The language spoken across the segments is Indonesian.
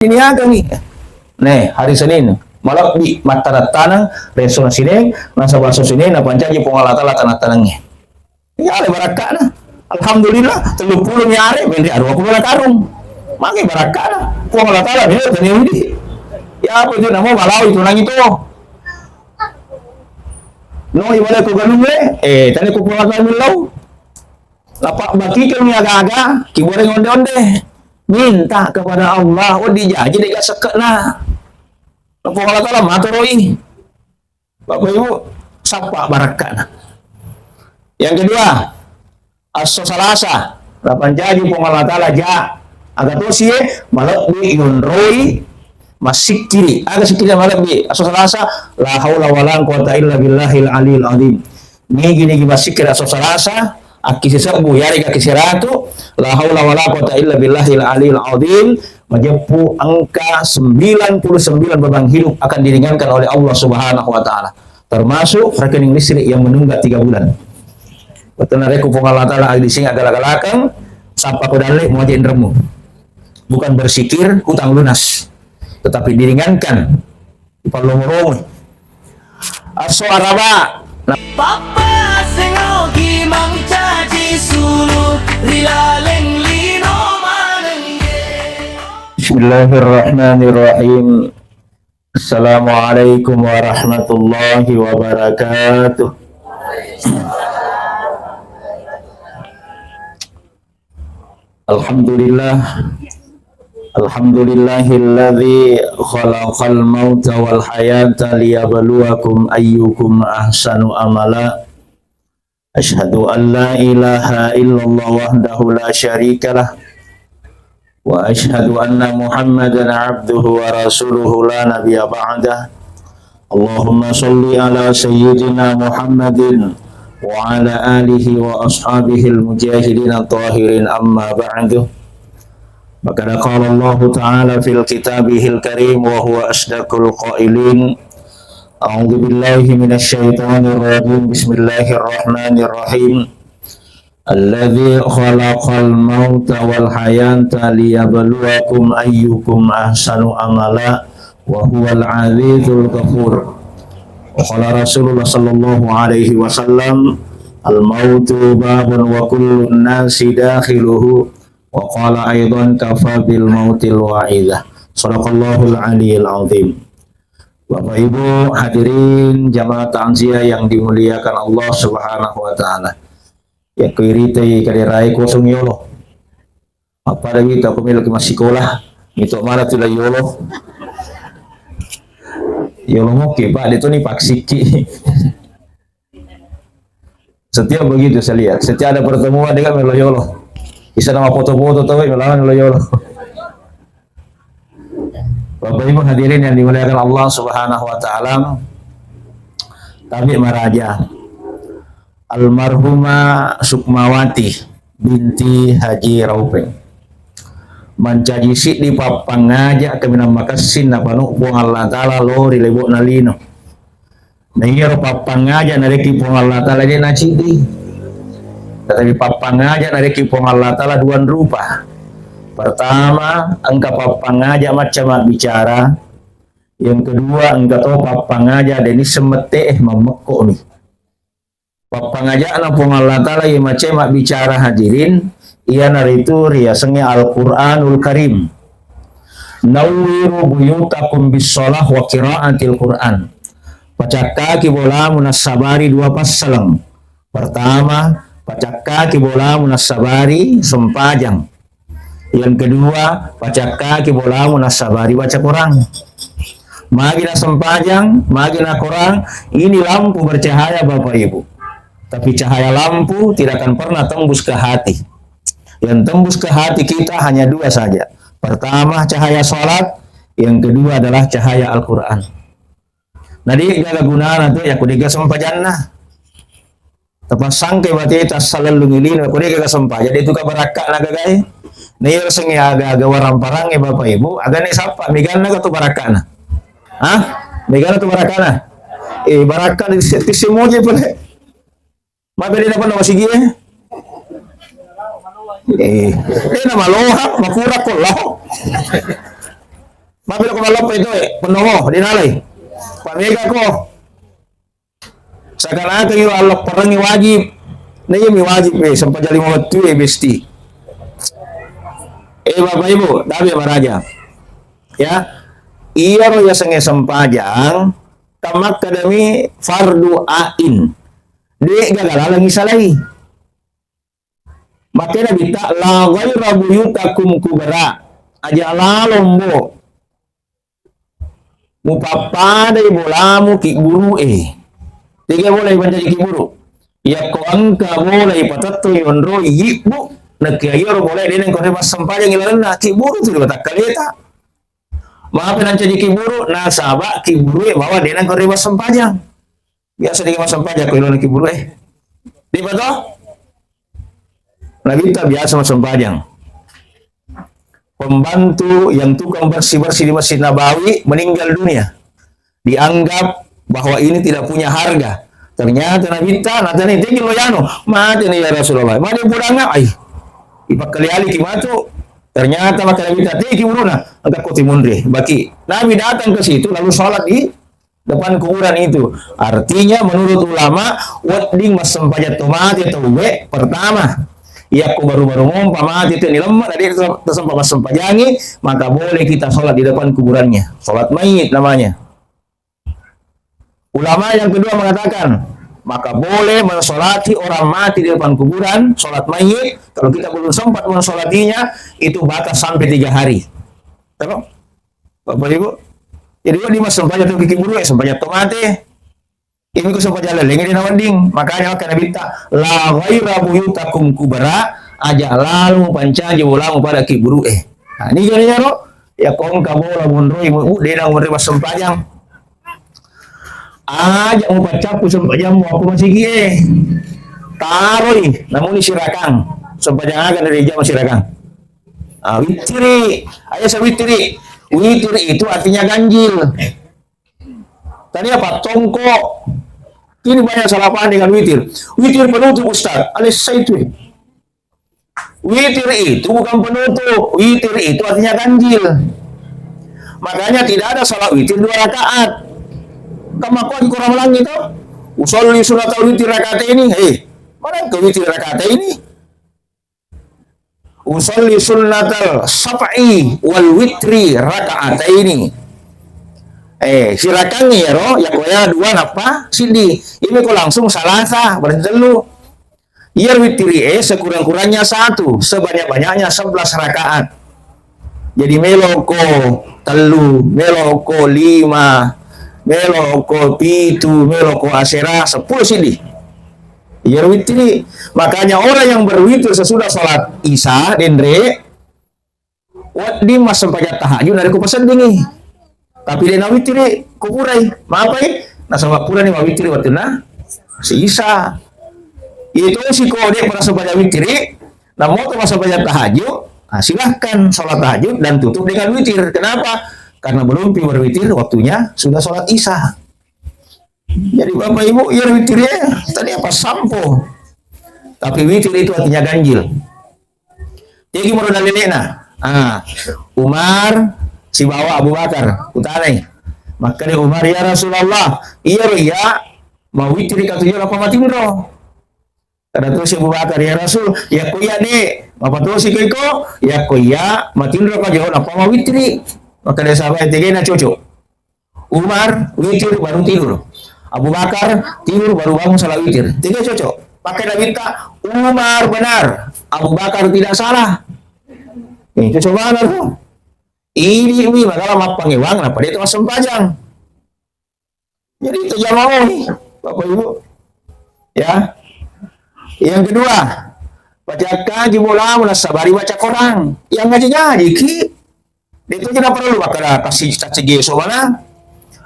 ini agak nih. Nih, hari Senin. Malah di mata tanang restoran sini, nasa baso sini, na pancaji pengalata tanah-tanangnya. Ya, ada barakah nah. Alhamdulillah, 30 nyari, benda 20 karung. Makai barakah nah. Pengalata lah, ini tadi ini. Ya, apa itu nama malau itu nang itu. No, ibadah ko ganun tadi ko pengalata milau. Lapak baki kami agak-agak, kiboreng onde-onde. Minta kepada Allah, dijaji dia seket nah. Lapak Allah Ta'ala maturoi. Bapak Ibu, sapa barakah nah. Yang kedua, aso salasa. Lapan jadi Allah Ta'ala ja. Agak to sih, malah di yunroi masih kiri. Agak sikiri malah di aso salasa. La haula wala quwata illa billahil aliyil azim. Ni gini masih kira aso salasa. Aki sesabu yari kaki siratu la haula wala quwata illa billahil aliyil azim. Majempu angka 99 beban hidup akan diringankan oleh Allah Subhanahu wa taala, termasuk rekening listrik yang menunggak 3 bulan. Betul nareku Allah taala di sini agak-agalakan sapa kodale mau jendermu. Bukan bersikir utang lunas, tetapi diringankan palomoromo. Aso araba Papa sengogi mang caci sulu rilaleng lino manenge. Bismillahirrahmanirrahim. Assalamualaikum warahmatullahi wabarakatuh. Alhamdulillah. Alhamdulillahilladzi khalaqal mauta wal hayata liyabluwakum ayyukum ahsanu amala. Asyhadu an la ilaha illallah wahdahu la syarikalah wa asyhadu anna Muhammadan abduhu wa rasuluhu la nabiyya ba'dah. Allahumma shalli ala sayyidina Muhammadin wa ala alihi wa ashabihi al-mujahidin at-tahirin amma ba'du. Maka qala Allah Ta'ala fil kitabihil karim wa huwa asdaqul qailin. A'udzu billahi minasy syaithanir rajim. Bismillahirrahmanirrahim. Alladzi khalaqal mauta wal hayata liyabluwakum ayyukum ahsanu amala wa huwal azizul ghafur. Wa qala Rasulullah sallallahu alaihi wasallam al mautu babun wa kullu nasi dakhiluhu. Wa qala aidan kafa bil mautil wa'idah. Shadaqallahul aliyil azim. Bapak Ibu hadirin jamaah takziah yang dimuliakan Allah Subhanahu wa taala. Ya kuirite kadirai kosong yolo. Apa lagi tak kumil masih sekolah. Itu mana tu lah yolo. Yolo moke Pak itu nih Pak Siki. Setiap begitu saya lihat. Setiap ada pertemuan dengan melo yolo. Bisa nama foto-foto tahu melawan lo. Bapak Ibu hadirin yang dimuliakan Allah Subhanahu wa taala. Tabi maraja almarhumah Sukmawati binti Haji Raupeng mancaji sit di papangaja kami namakasin napanu puang Allah taala lo rilebok nalino. Nangiro papangaja nareki puang Allah taala dia nacidi. Tetapi papangaja nareki puang Allah Ta'ala duan rupa. Pertama, engkau papangaja macam bicara. Yang kedua, engkau tahu papangaja dan ini semete memekok nih. Papangaja anak puang Allah Ta'ala yang macam bicara hadirin. Ia naritu riasengnya Al-Quranul Karim. Nawwiru buyutakum bisolah wa qiraatil Quran. Pacakaki bola munasabari 2 passalam. Pertama, pacakka kibola munasabari sempajang. Yang kedua, pacakka kibola munasabari baca Quran. Magina sempajang, magina Quran, ini lampu bercahaya Bapak Ibu. Tapi cahaya lampu tidak akan pernah tembus ke hati. Yang tembus ke hati kita hanya 2 saja. Pertama, cahaya salat, yang kedua adalah cahaya Al-Quran. Nah, dia jaga gunaan itu ya kudiga sempajana. Tepat sangke berarti tas selalu ngilin aku dia kagak sempat jadi itu kabarakak naga gay nih sengi aga-aga warang parang Bapak Ibu aga nih sapa migana ka tu barakana migana tu barakana barakah di semuanya pun mabedi na pa na sige nama loha makura ko laho Mapila ko malop ito penuh dinalay. Pamega ko. Sakala kayo alok perang wajib. Na yung wajib sampai jadi waktu besti. Bapak Ibu, dabi maraja. Ya. Iya ro ya sange sampajang tamak kadami fardu ain. Di gagala lang isa lagi. Makanya bita la ghaira buyutakum kubara. Aja lalombo. Mupapada ibolamu ki guru Tiga boleh baca ki guru. Ya ko angka boleh patatto yonro yibu. Nagkayoro boleh din ko mas sampajang ilan na ki guru tu batak kaleta. Maafin ang jadi kiburu nasaba kiburu bawa din ko mas sampajang. Biasa di mas sampajang ko ilan kiburu Di ba to? Nabita biasa mas sampajang. Pembantu yang tukang bersih-bersih di Masjid Nabawi meninggal dunia. Dianggap bahwa ini tidak punya harga. Ternyata nabita natani tinggi loyano. Mati ni ya Rasulullah. Mati buranga ipakali-ali kimatu. Ternyata maka nabita tinggi buruna. Agak koti mundre. Baki. Nabi datang ke situ lalu sholat di depan kuburan itu. Artinya menurut ulama wading mas sempajat tomati atau ube pertama. Ya aku baru-baru mati itu nilemah tadi tersempat mas sempajangi, maka boleh kita sholat di depan kuburannya. Sholat mayit namanya. Ulama yang kedua mengatakan, maka boleh mensolati orang mati di depan kuburan, sholat mayit. Kalau kita belum sempat mensolatinya, itu batas sampai 3 hari. Tahu? Bapak Ibu? Jadi di mas sempajat itu bikin buru sempajat tomate. Ini ko sempat jalan lengan di nawanding. Makanya kena minta la ghaira buyutakum kubara aja lalu pancaji ulang pada kiburu Nah, ini gini ro ya kong kabola munroi dena munroi mas sempajang. Aja mau pacapu sempajang mau aku masih gie. Taroi namun sirakang. Sempajang akan dari jam sirakang. Witiri, ayo sawitiri. Witiri itu artinya ganjil. Tadi apa? Tongkok. Ini banyak salah paham dengan witir. Witir penutup Ustaz. Alisa itu. Witir itu bukan penutup. Witir itu artinya ganjil. Makanya tidak ada salat witir 2 rakaat. Kamu kok kurang lagi itu? Usolli sunnat witir rakaat ini. Mana ke witir rakaat ini? Usolli sunnatal sab'i wal witri rakaat ini. Silakan ya roh ya koya 2 napa sini ini kok langsung salasa berarti telu iya witiri sekurang-kurangnya 1 sebanyak-banyaknya 11 rakaat jadi meloko telu meloko 5 meloko 7 meloko asera 10 sini iya witiri makanya orang yang berwitir sesudah sholat isya dendre di mas sempajat tahajud dari kupasan dingin tapi dia nawitiri kuburai maapai nasa wakura ni mawitiri waktu na si Isa itu si kode pada sebanyak witiri namun kalau sebanyak tahajud silahkan sholat tahajud dan tutup dengan witir. Kenapa? Karena belum berwitir waktunya sudah sholat Isya. Jadi Bapak Ibu ya witirnya tadi apa sampo tapi witir itu artinya ganjil. Jadi menurut dalilnya Umar si bawa Abu Bakar utanai maka dia Umar ya Rasulullah iya mau witri katunya apa mati bro kada tu si Abu Bakar ya Rasul ya kuya ni apa tu si kiko ya kuya mati bro ka jauh apa mau witri maka dia sahabat tiga na cocok Umar witir baru tidur Abu Bakar tidur baru bangun salat witir 3 cocok pakai dah minta Umar benar Abu Bakar tidak salah ini cocok banget tuh ini makalah mapangewang nah pada itu mas sempajang jadi itu mau nih Bapak Ibu ya yang kedua baca jumlah munasabari baca Quran yang ngajinya ki itu tidak perlu bakal kasih geso mana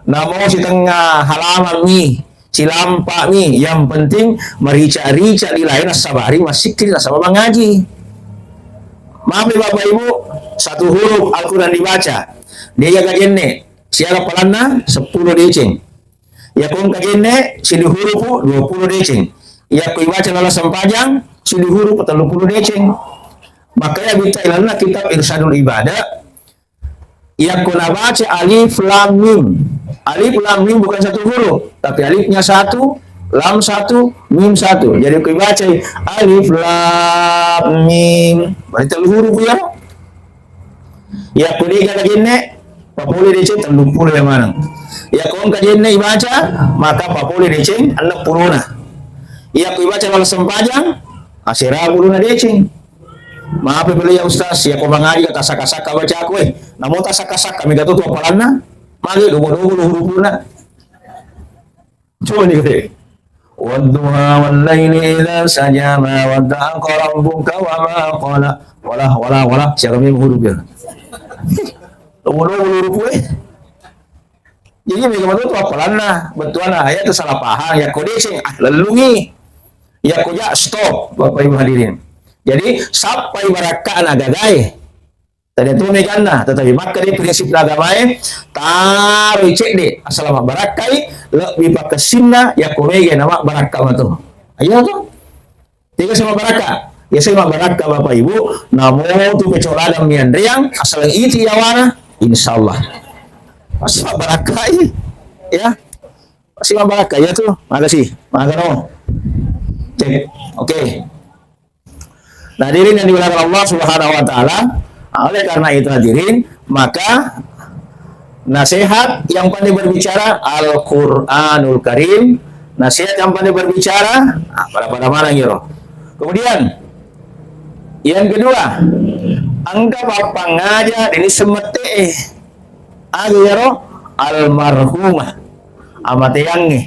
nah mau si tengah halaman nih si lampak nih yang penting merica-rica di lain sabari masih kita sama ngaji. Maaf nih Bapak Ibu, 1 huruf Al-Quran dibaca. Dia jaga jenne, siapa pelanna 10 deceng. Ya kong kajenne, sini huruf 20 deceng. Ya koi baca lala sempajang, sini huruf 30 deceng. Makanya kita ilana kitab Irsadul Ibadah. Yang kuna baca alif lam mim. Alif lam mim bukan satu huruf, tapi alifnya satu, lam satu, mim satu. Jadi kita baca alif lam mim. Berarti telu huruf ya. Ya kuliah kajenne, papuli dicing telu puluh yang mana. Ya kong kajenne ibaca, maka papuli dicing 60 na. Ya ku ibaca kalau sempajang, asira puluh na dicing. Maaf ya Ustaz, ya kau mengaji kata saka-saka baca aku namun tak saka-saka kami kata tu apalan na, magi dugo-dugo huruf na. Coba nih kata. Wadduha wal laili idza sajama wadda'a rabbuka wa ma qala wala siapa yang huruf ya. Dugo-dugo huruf Jadi mereka betul tu apalan na, betul na ayat tu salah paham ya kau sing lelungi. Ya kau stop Bapak Ibu hadirin. Jadi sampai baraka nagagai tadi itu megana tetapi maka di prinsip nagamai taruh cek deh asal nama barakai lebih pakai sinna ya kumege nama baraka matu ayo tuh tiga sama baraka ya sama baraka Bapak Ibu namun tu kecoladang miandriang asal itu ya wana insyaallah asal barakai ya asal baraka ya tuh makasih makasih cek oke. Nah, hadirin yang dimuliakan Allah Subhanahu wa taala, oleh karena itu hadirin, maka nasihat yang pandai berbicara Al-Qur'anul Karim, nasihat yang pandai berbicara pada mana gitu. Kemudian yang kedua, anggap apa ngaja ini semete agero almarhumah amat yangi.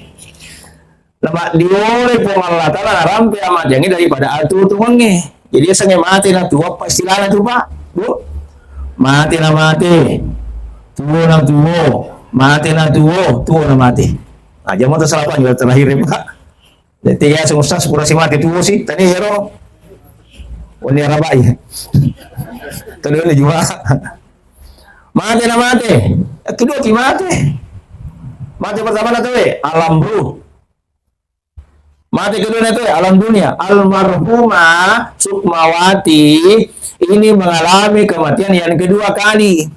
Nama diore pun Allah taala rampe amat yangi daripada atu tuange. Jadi sange mati na tua apa istilahnya tu Pak? Bu. Mati na mati. Tua na tua. Mati na tua na mati. Ah jamu tu salah juga terakhir Pak. Jadi ya semua sepura si mati tua sih. Tadi hero. Wani rabai. Tadi ni juga. Mati na mati. Kedua ki mati. Mati pertama na tu alam ruh. Mati kedua itu alam dunia. Almarhumah Sukmawati ini mengalami kematian yang kedua kali.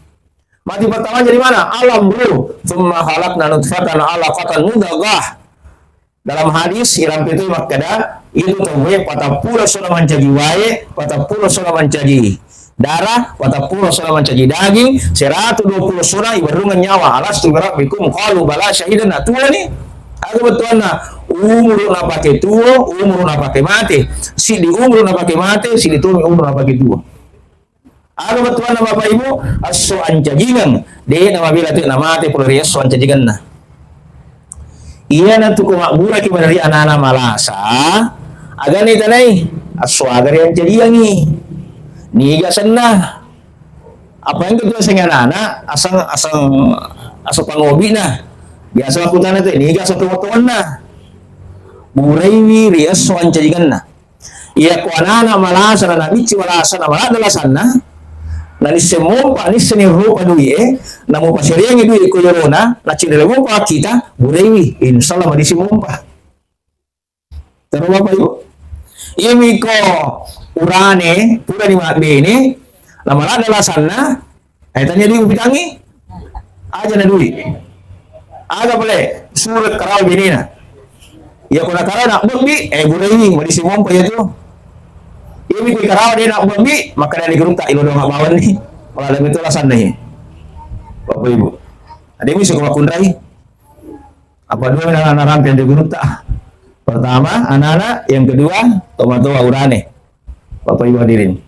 Mati pertama jadi mana? Alam ruh. Tsumma khalaqna nutfatan 'alaqatan mudghah. Dalam hadis iram itu makada itu tuwe patapula sona menjadi wae, patapula sona menjadi darah, patapula sona menjadi daging, 120 sona ibarungan nyawa. Alas tu rabbikum qalu bala syahidan atua ni. Aku betul na umur na pakai tua, umur na pakai mati. Si di umur na pakai mati, si di tua umur na pakai tua. Aku betul na Bapak Ibu, aso ancagingan. Dia nama bila tu nama mati pelari aso ancagingan na. Iya na tu kumakbura ki dari anak-anak malasa. Agan ni tanay, aso agar yang ancagingan ni. Niga sana. Apa yang kedua dengan anak asang pangobi na. Biasa aku tanya tu, niga satu waktuan na. Buraiwi rias soan cajikan na. Ia kuanana malasa na bici malasa na malada lasana. Na ni semompa ni seni rupa dui na mo pasiriang dui ko yorona na cinelemo pa kita buraiwi insyaallah madisi mompa. Terus apa ibu? Imi ko urane pura ni makbene na malada lasana. Ay tanya di ubitangi. Aja na dui. Aga boleh surat karau bini na. Ya kuna karau nak bumbi, buraiwi mo di si mompa ya tu. Ini kui karau dia nak bumbi, maka dari gerung tak ilo dong bawan ni. Malam itu alasan nih. Bapak Ibu. Ada misi kalau kundrai. Apa dua anak-anak rampian di gerung tak? Pertama anak-anak, yang kedua tomato urane. Bapak Ibu hadirin.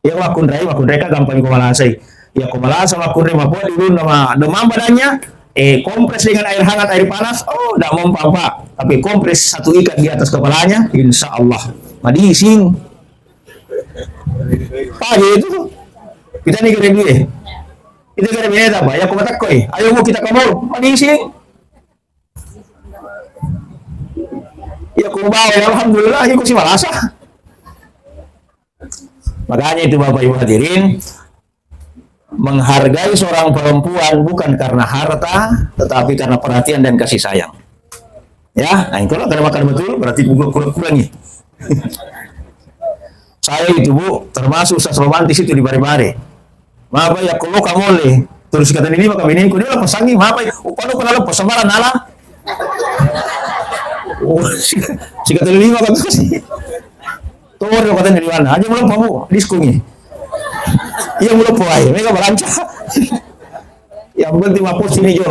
Ya makundrai kan gampang kumalasai. Ya kumalasa makundrai mapun dulu nama demam badannya. Kompres dengan air hangat, air panas, tidak mempan Pak. Tapi kompres satu ikat di atas kepalanya, insya Allah. Madising. Pagi itu tuh. Kita nih keren dia. Kita keren dia apa? Ya aku kata koi. Ayo mau kita kabur. Madising. Ya aku bawa. Ya alhamdulillah. Ya aku sih malasa. Makanya itu Bapak Ibu hadirin. Menghargai seorang perempuan bukan karena harta, tetapi karena perhatian dan kasih sayang. Ya, nah itu lah karena makan betul berarti kurang-kurangi. Saya itu Bu termasuk sas romantis itu di bare-bare. Maaf ya kalau kamu boleh Terus kata ini maka bini ko dia lah pasangi mapay. Upano ko nalang pasamaran nala. Oh, si kata lima kata kasi. Tuwar ko kata niliwan. Aja mo lang pa mo. Disko niya. Iya mo lang po ay. May kabalanca. Yang penting mapos sini jo.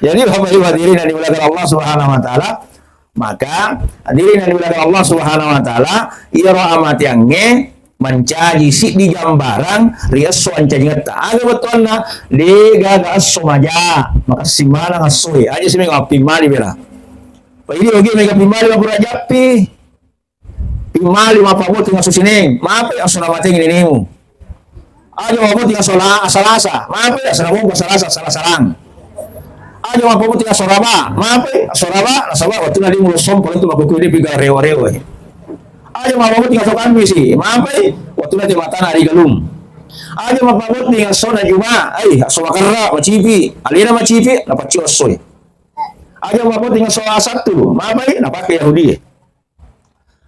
Jadi Bapak Ibu hadirin yang dimuliakan Allah Subhanahu wa taala, maka hadirin yang dimuliakan Allah Subhanahu wa taala, ira amat yang mencaji si di gambaran rias so ancaji ngata aga betul na de gaga aso maja maka simana ngasoi aja sih mega pimali bela pa ini oge mega pimali ma pura japi pimali ma pabot nga susineng mape aso na mate ngini nimu aja ma pabot nga sola asalasa mape aso na mo asalasa salasarang aja ma pabot nga soraba mape asoraba nasaba waktu na di mulo sompo itu makukuide biga rewa-rewa aja mapabot nga sokan misi mape waktu na di mata na galum aja mapabot nga sona juma ay aso makarra macipi alina macipi napatsi osoy aja mapabot nga soa satu mape napake Yahudi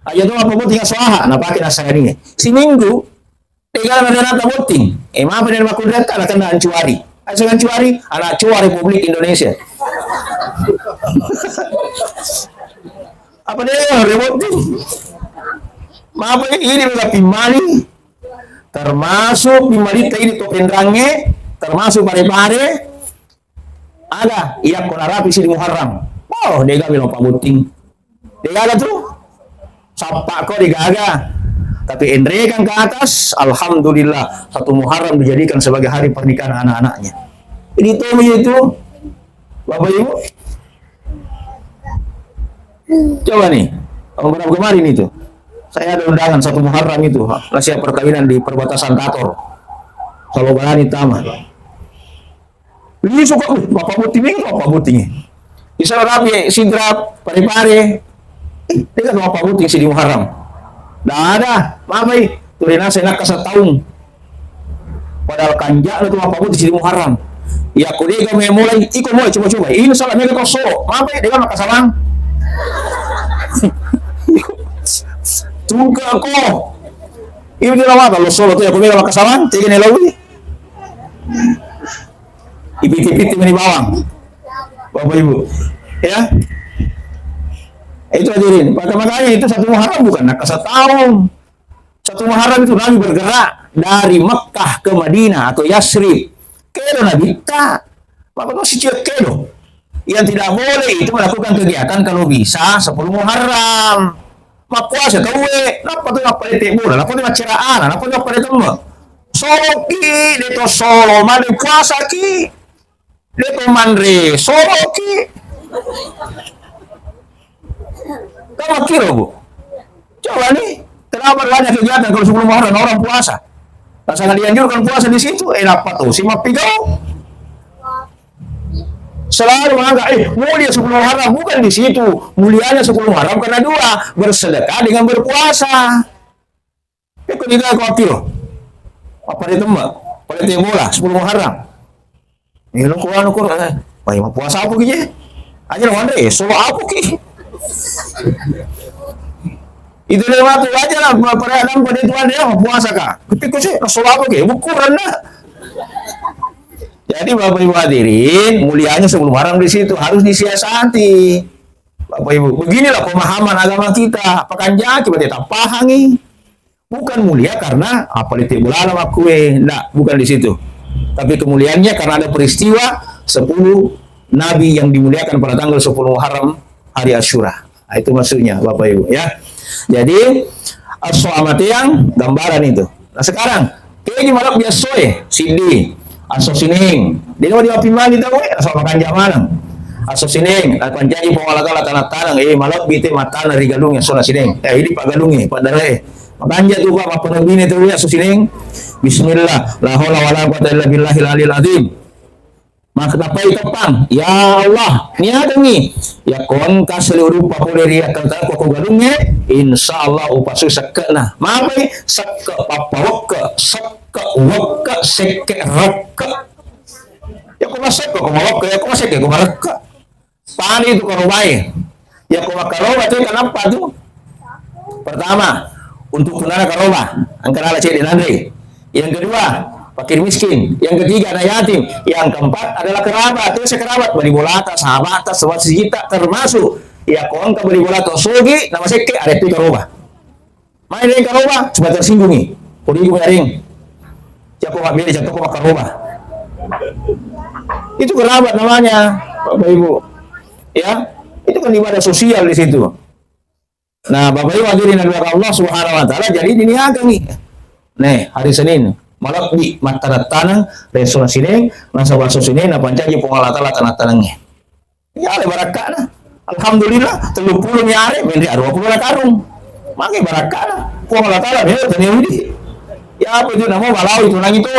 aja to mapabot nga soaha napake Nasrani si Minggu tinggal na nata boting mape na makudrat ka na ancuari ay sa ancuari ana cua Republik Indonesia apa dia remoting maaf ini adalah pimali termasuk pimalita ini topendrangnya termasuk pare-pare ada iya konarapi si di Muharram oh dia bilang Pak Buting dia ada tuh sapa kok digaga tapi Endre kan ke atas alhamdulillah satu Muharram dijadikan sebagai hari pernikahan anak-anaknya ini tuh itu Bapak Ibu coba nih berapa kemarin itu saya ada undangan satu Muharram itu nasihat perkawinan di perbatasan Tator kalau balani taman ini suka Bapak Buting bisa rapi sidra pare-pare dia kan Bapak Buting si di Muharram dah ada mamai turina saya nak kasatahun padahal kanjak itu Bapak Buting si di Muharram ya kuliah kami mulai ikut mulai coba-coba ini salah mereka kosong mamai dia kan makasalang Tunggu ako. Ini dia lama kalau solo tuh ya kumela makasawan, tiga nelawi. Ipit-ipit di bawang. Bapak Ibu, ya. Itu hadirin. Makanya itu satu Muharram bukan nak setahun. Satu Muharram itu Nabi bergerak dari Mekkah ke Madinah atau Yasrib. Kelo Nabi tak. Bapak itu si kelo. Yang tidak boleh itu melakukan kegiatan kalau bisa 10 Muharram. Mapuasa tahu napa tuh napa itu bola napa tuh maceraan napa tuh apa itu mah solo ki itu solo mana puasa ki itu mandre solo ki kamu kira bu coba nih kenapa banyak kegiatan kalau 10 Muharram orang puasa tak sangat dianjurkan puasa di situ apa tuh si mapigau selalu menganggap mulia 10 Muharram bukan di situ mulianya 10 Muharram karena dua bersedekah dengan berpuasa itu tidak khawatir apa itu mbak pada dia bola 10 Muharram ini lu kurang baik puasa apa gitu aja lo Andre solo apa ki itu lewat aja lah pada adam pada itu ada puasa kak ketika sih solo apa ki ukuran lah. Jadi Bapak Ibu hadirin, mulianya 10 Muharram di situ harus disiasati. Bapak Ibu, beginilah pemahaman agama kita. Pekan jaki berarti tak pahangi. Bukan mulia karena apa itu bulan sama kue, enggak, bukan di situ. Tapi kemuliaannya karena ada peristiwa 10 nabi yang dimuliakan pada tanggal 10 Muharram hari Asyura. Nah, itu maksudnya Bapak Ibu ya. Jadi as-soamat yang gambaran itu. Nah sekarang, kayak gimana biasa Sidi aso sining di no di pimali tahu aso makan jamanan aso sining akan jadi pengalaga tanah-tanah malot bite mata dari galungnya sona sining ini pak galungnya pak dare makanya tuh pak penebini tuh ya aso sining bismillah la haula wala quwata illa billahil aliyil azim maka tapai tepang ya Allah niat ini ya kon ka seluruh papuleri tentang koko galungnya insyaallah upasu sekena mapai sekke papawok sekke wok sekke rek ya ko masek ko mawok ya ko masek ko marek pani itu ko bae ya ko makaroba itu kenapa tuh pertama untuk tunana karoba angkara cek di Andre yang kedua fakir miskin. Yang ketiga anak yatim. Yang keempat adalah kerabat. Itu sekerabat beri bolata, sahabat, sahabat sejita termasuk. Ya kau beri bolata sogi nama seke ada pi karoba. Main dengan karoba supaya tersinggungi. Kau ibu yaring. Siapa mak beli jatuh kau karoba. Itu kerabat namanya, Bapak Ibu. Ya, itu kan ibadah sosial di situ. Nah, Bapak Ibu hadirin yang dirahmati Allah Subhanahu wa taala, jadi diniaga nih. Nih, hari Senin, malam di mata tanang, restoran sini, nasa bakso sini, na pancaji pengolah tanah tanangnya. Ya, ada barakah nah. Alhamdulillah, 30 nyari, beli 20 na karung. Makai barakah nah. Pengolah tanah, ya, tanya ini. Ya, apa itu nama balau itu nang itu.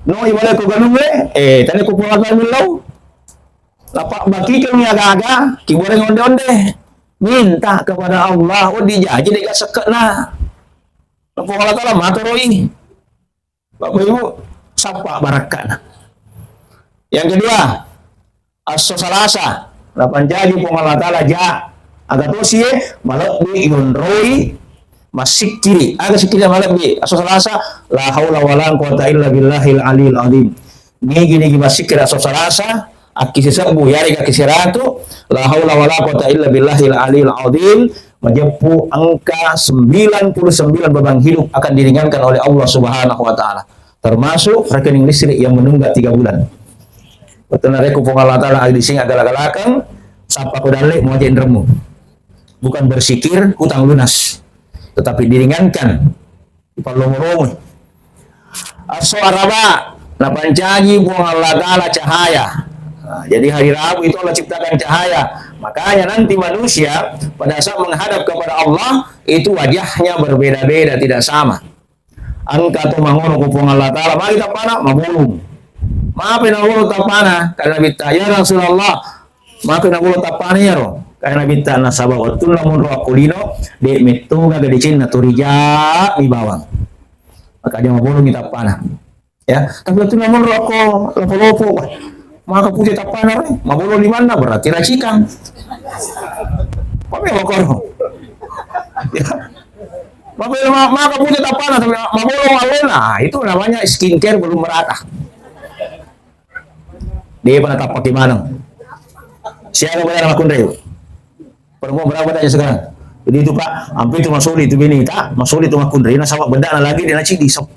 No, ibadah ko ganun tanya ko pengolah tanah milau. Lapak baki kami agak-agak, kiboreng onde-onde. Minta kepada Allah, dijaji dekat sekena. Pengolah tanah maturoi. Bapak Ibu, sapa barakah. Yang kedua, aso salasa, lapan jadi pengolah tanah ja. Agak tuh sih, malah di yunroi masih kiri. Agak sikiri malah di aso salasa, la haula wala quwata illa billahil aliyil azim. Gini masih kiri aso salasa. Aki sesabu yari kaki siratu la haula wala quwata illa billahil aliyil azim. Menjemput angka 99 beban hidup akan diringankan oleh Allah Subhanahu wa taala. Termasuk rekening listrik yang menunggak 3 bulan. Betul reku pengolah taala di sini adalah galakang sapa kodale mau jendermu. Bukan bersikir hutang lunas, tetapi diringankan. Palomoromo. Aso araba na pancaji pengolah taala cahaya. Nah, jadi hari Rabu itu Allah ciptakan cahaya. Makanya nanti manusia pada saat menghadap kepada Allah itu wajahnya berbeda-beda, tidak sama. Angka tu mangono ku Allah Ta'ala mari tapana mabulung. Maafin Allah tapana karena bita ya Rasulullah. Maafin Allah tapana ya ro. Karena bita nasabah watul lamun ro akulino de metunga gede cinna turija mi bawang. Maka dia mabulung kita tapana. Ya, tapi watul lamun ro ko lopo-lopo. Maka putih tapana mabulung di mana berarti racikan. Pakai lokor. Ya. Maka putih tapana tapi mabulung alona itu namanya skincare belum merata. Dia pernah tapak gimana? Siapa bayar sama kundre? Perempuan berapa aja sekarang? Jadi itu Pak, hampir itu masuk itu bini tak masuk itu makundre. Nah sama benda lagi dia naci di 10.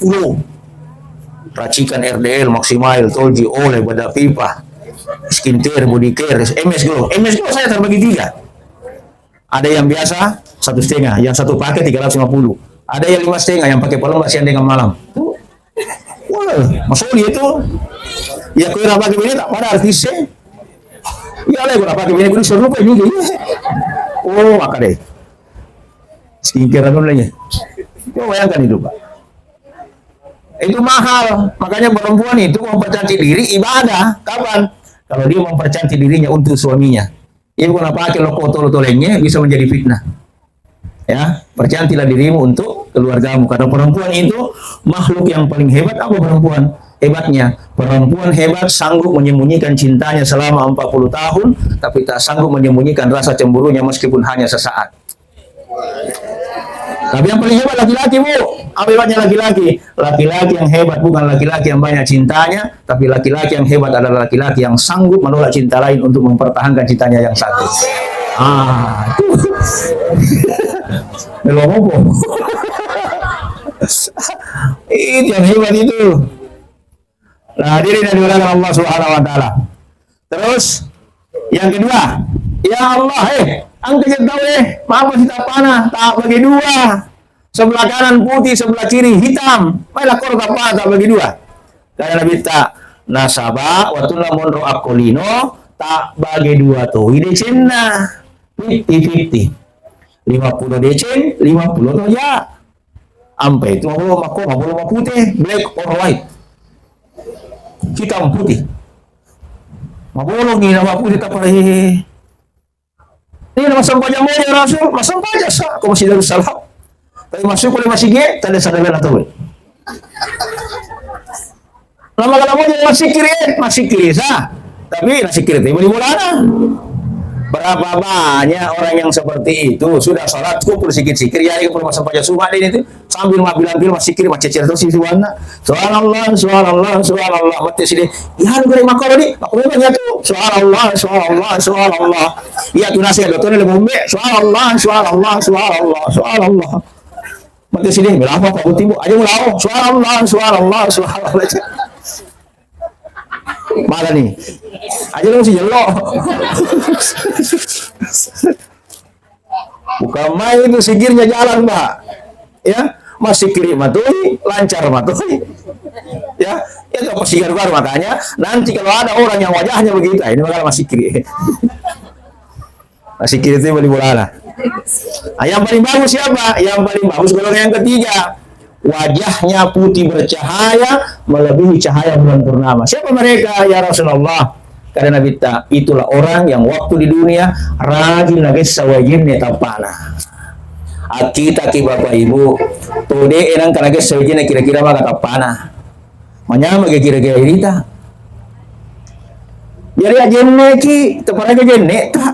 Racikan RDL maksimal, tolji oleh pada pipa, skincare, body care, MS Glow. MS Glow saya terbagi 3. Ada yang biasa 1,5, yang satu pakai 350. Ada yang 5,5 yang pakai pelembab siang dengan malam. Wah, masuk itu. Ya kau pakai ini tak pada artisnya. Ya lah, kau pakai ini seru apa ini? Oh, maka deh. Skincare apa namanya? Kau bayangkan itu Pak. Itu mahal, makanya perempuan itu mempercantik diri ibadah. Kapan? Kalau dia mempercantik dirinya untuk suaminya. Ibu kalau pakai lokotol-tolengnya bisa menjadi fitnah. Ya, percantiklah dirimu untuk keluargamu. Karena perempuan itu makhluk yang paling hebat. Apa perempuan? Hebatnya, perempuan hebat sanggup menyembunyikan cintanya selama 40 tahun, tapi tak sanggup menyembunyikan rasa cemburunya meskipun hanya sesaat. Tapi yang paling hebat laki-laki, Bu. Apa hebatnya laki-laki? Laki-laki yang hebat bukan laki-laki yang banyak cintanya, tapi laki-laki yang hebat adalah laki-laki yang sanggup menolak cinta lain untuk mempertahankan cintanya yang satu. Itu. Belum apa. Itu yang hebat itu. Nah, hadirin yang dimuliakan Allah Subhanahu wa taala. Terus yang kedua, ya Allah, angkat tahu maaf kita panah, tak bagi 2. Sebelah kanan putih, sebelah kiri hitam. Baiklah kor apa tak bagi 2. Karena Nabi tak nasaba waktu lamun ro akolino tak bagi 2 tuh. Ini cina 50-50. 50 decen, 50 tuh ya. Ampe itu mau putih, black or white. Hitam putih. Mau ni nama putih tak boleh. Ini nama sampahnya mau ya Rasul, masam aja sah. Kau masih darus salam. Tapi masuk oleh masih ge, tanda sadaran atau nama kalau mau masih kiri sah. Tapi masih kiri itu boleh bolana. Berapa banyak orang yang seperti itu sudah sholat kumpul sikit-sikit ya ke masa baca sumat ini itu sambil bilang masih sikit macam cerita si suwana subhanallah subhanallah subhanallah mati sini ya gue makalo ni aku banyak tu subhanallah subhanallah subhanallah ya tu nasihat tu ni lebih subhanallah subhanallah subhanallah subhanallah mati sini berapa pak tibu aja mulao subhanallah subhanallah subhanallah malah nih aja lu si jelo bukan main itu sikirnya jalan mbak ya masih kiri matui lancar matui ya itu pasti garbar makanya nanti kalau ada orang yang wajahnya begitu ini bakal masih kiri masih kiri itu boleh bola lah yang paling bagus siapa yang paling bagus golongan yang ketiga wajahnya putih bercahaya melebihi cahaya bulan purnama. Siapa mereka ya Rasulullah? Karena Nabi itulah orang yang waktu di dunia rajin lagi sawajin netapana. Kita ki bapak ibu, tode enang kana ge sawajin kira-kira mah katapana. Manyama ge kira-kira irita. Jadi ajenne ki tepara ge jenne ta.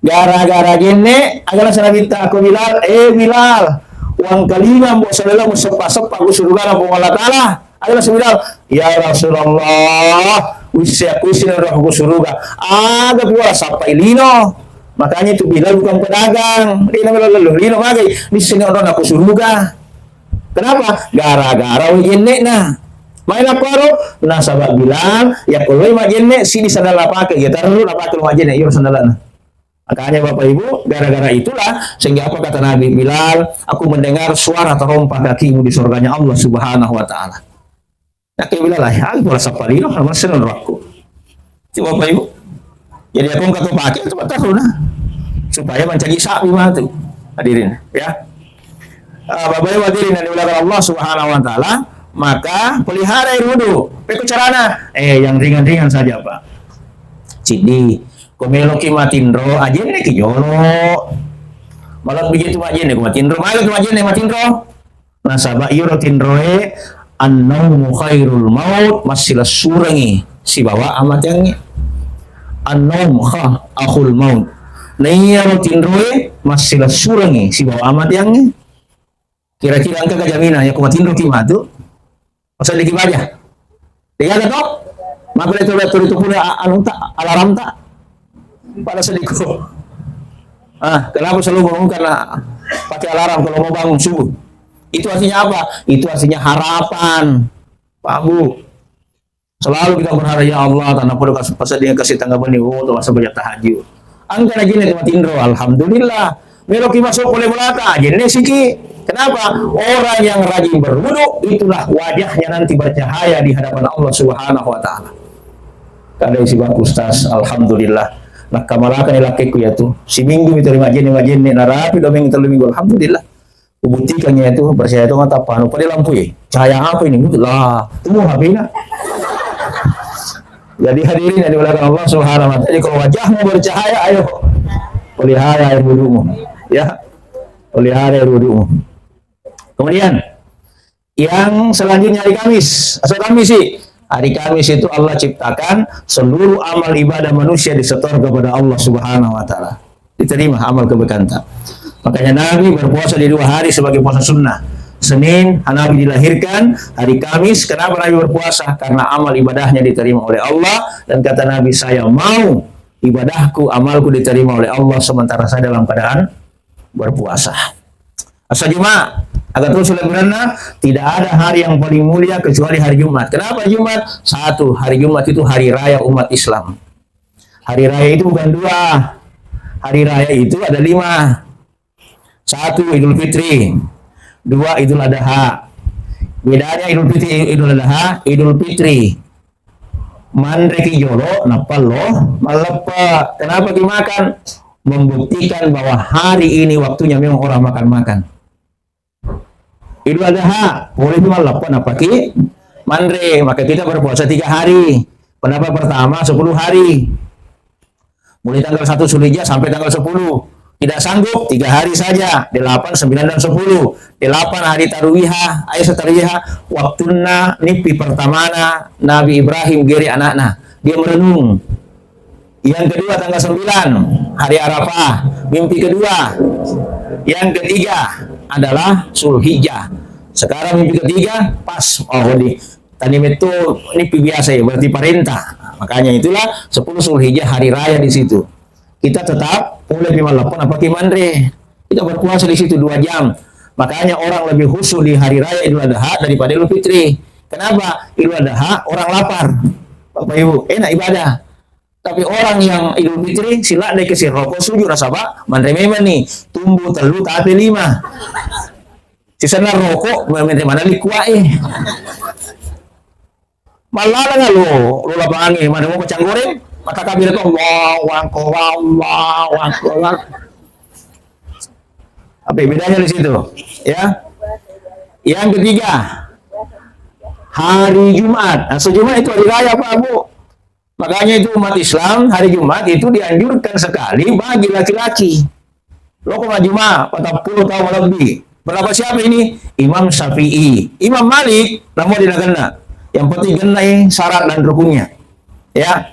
Gara-gara jenne agala sanabita aku Bilal, Bilal uang kelima buat saudara mau sepak-sepak ke surga Allah Allah Ta'ala adalah sebilang ya Rasulullah usia kusin roh ke surga aga pula sapa ilino makanya itu Bilal bukan pedagang dia namanya lalu lino magai di sini orang aku surga kenapa gara-gara ujenne nah main apa nah sahabat Bilal ya kalau ima jenne sini sandal pakai ya taruh pakai rumah jenne yur sandalan makanya Bapak Ibu, gara-gara itulah sehingga apa kata Nabi Bilal, aku mendengar suara terompah kakimu di surganya Allah Subhanahu wa taala. Nah, Bilal lah, aku merasa palino, merasa neraka. Itu Bapak Ibu. Jadi aku enggak pakai itu tahu nah. Supaya mencari sapi mah tuh. Hadirin, ya. Bapak Ibu hadirin yang dimuliakan Allah Subhanahu wa taala, maka pelihara air wudu. Peko carana? Yang ringan-ringan saja, Pak. Cidi komelo ki matindro aja nih ki jolo malah begitu aja nih matindro malah tu aja nih matindro nasaba yuro tindroe an-naumu khairul maut masila surangi si bawa amat yang an-naum akhul maut nayaro tindroe masila surangi si bawa amat yang kira-kira angka kajamina ya kumatindro ki matu masa lagi baja dia ada toh maka itu punya anu tak alarm tak pada sediko. Kenapa selalu bangun karena pakai alarm kalau mau bangun subuh? Itu artinya apa? Itu artinya harapan, Pak Bu. Selalu kita berharap ya Allah, tanah pada pasal dia kasih tanggapan ini, tuh masa banyak tahajud. Angka lagi nih teman Indro, alhamdulillah. Meloki masuk oleh belaka, jadi siki. Kenapa? Orang yang rajin berwudu itulah wajahnya nanti bercahaya di hadapan Allah Subhanahu Wa Taala. Kada isi bang Ustaz, alhamdulillah. Nah kamalakan ilakiku ya tuh si minggu itu lima jene narapi 2 minggu 3 minggu alhamdulillah kubuktikannya itu percaya itu mata panu pada lampu ya cahaya apa ini lah temu habisnya jadi hadirin yang dimuliakan Allah Subhanahu wa taala jadi kalau wajahmu bercahaya ayo pelihara air wudumu ya pelihara air wudumu kemudian yang selanjutnya hari Kamis asal Kamis sih hari Kamis itu Allah ciptakan seluruh amal ibadah manusia disetor kepada Allah Subhanahu wa taala. Diterima amal kebaikan. Makanya Nabi berpuasa di 2 hari sebagai puasa sunnah. Senin Nabi dilahirkan, hari Kamis kenapa Nabi berpuasa? Karena amal ibadahnya diterima oleh Allah dan kata Nabi saya mau ibadahku, amalku diterima oleh Allah sementara saya dalam keadaan berpuasa. Asal Jumat agar terus berana tidak ada hari yang paling mulia kecuali hari Jumat. Kenapa Jumat? Satu, hari Jumat itu hari raya umat Islam. Hari raya itu bukan 2. Hari raya itu ada 5. 1 Idul Fitri, 2 Idul Adha. Bedanya Idul Fitri, Idul Adha, Idul Fitri. Mandreki jolo, napal lo, malepa. Kenapa dimakan? Membuktikan bahwa hari ini waktunya memang orang makan-makan. Idul Adha boleh cuma 8 apa ki mandre maka kita berpuasa 3 hari. Kenapa pertama 10 hari mulai tanggal 1 Zulhijjah sampai tanggal 10 tidak sanggup 3 hari saja 8, 9 dan 10 8 hari Tarwihah ayat Tarwihah waktuna nipi pertamana Nabi Ibrahim geri anakna dia merenung Yang kedua tanggal 9 hari Arafah, mimpi kedua. Yang ketiga adalah Zulhijjah. Sekarang mimpi ketiga pas tadi itu mimpi biasa ya, berarti perintah. Makanya itulah 10 Zulhijjah hari raya di situ. Kita tetap mulai pimalapun apa kimandre. Kita berpuasa di situ 2 jam. Makanya orang lebih khusyuk di hari raya Idul Adha daripada Idul Fitri. Kenapa? Idul Adha orang lapar. Bapak Ibu, enak ibadah. Tapi orang yang Idul Fitri sila dek kesir rokok sujud rasa pak mantre memang nih tumbuh telu tapi 5 sisana rokok mantre mana likuai malah nggak lo lapangan nih mana mau kacang goreng mata kabir itu wang apa bedanya di situ ya. Yang ketiga hari Jumat. Nah, Jumat itu hari raya Pak Bu. Makanya itu umat Islam hari Jumat itu dianjurkan sekali bagi laki-laki. Lo kok Jumat 40 tahun lebih. Berapa siapa ini? Imam Syafi'i, Imam Malik, namun tidak kena. Yang penting kena syarat dan rukunnya. Ya.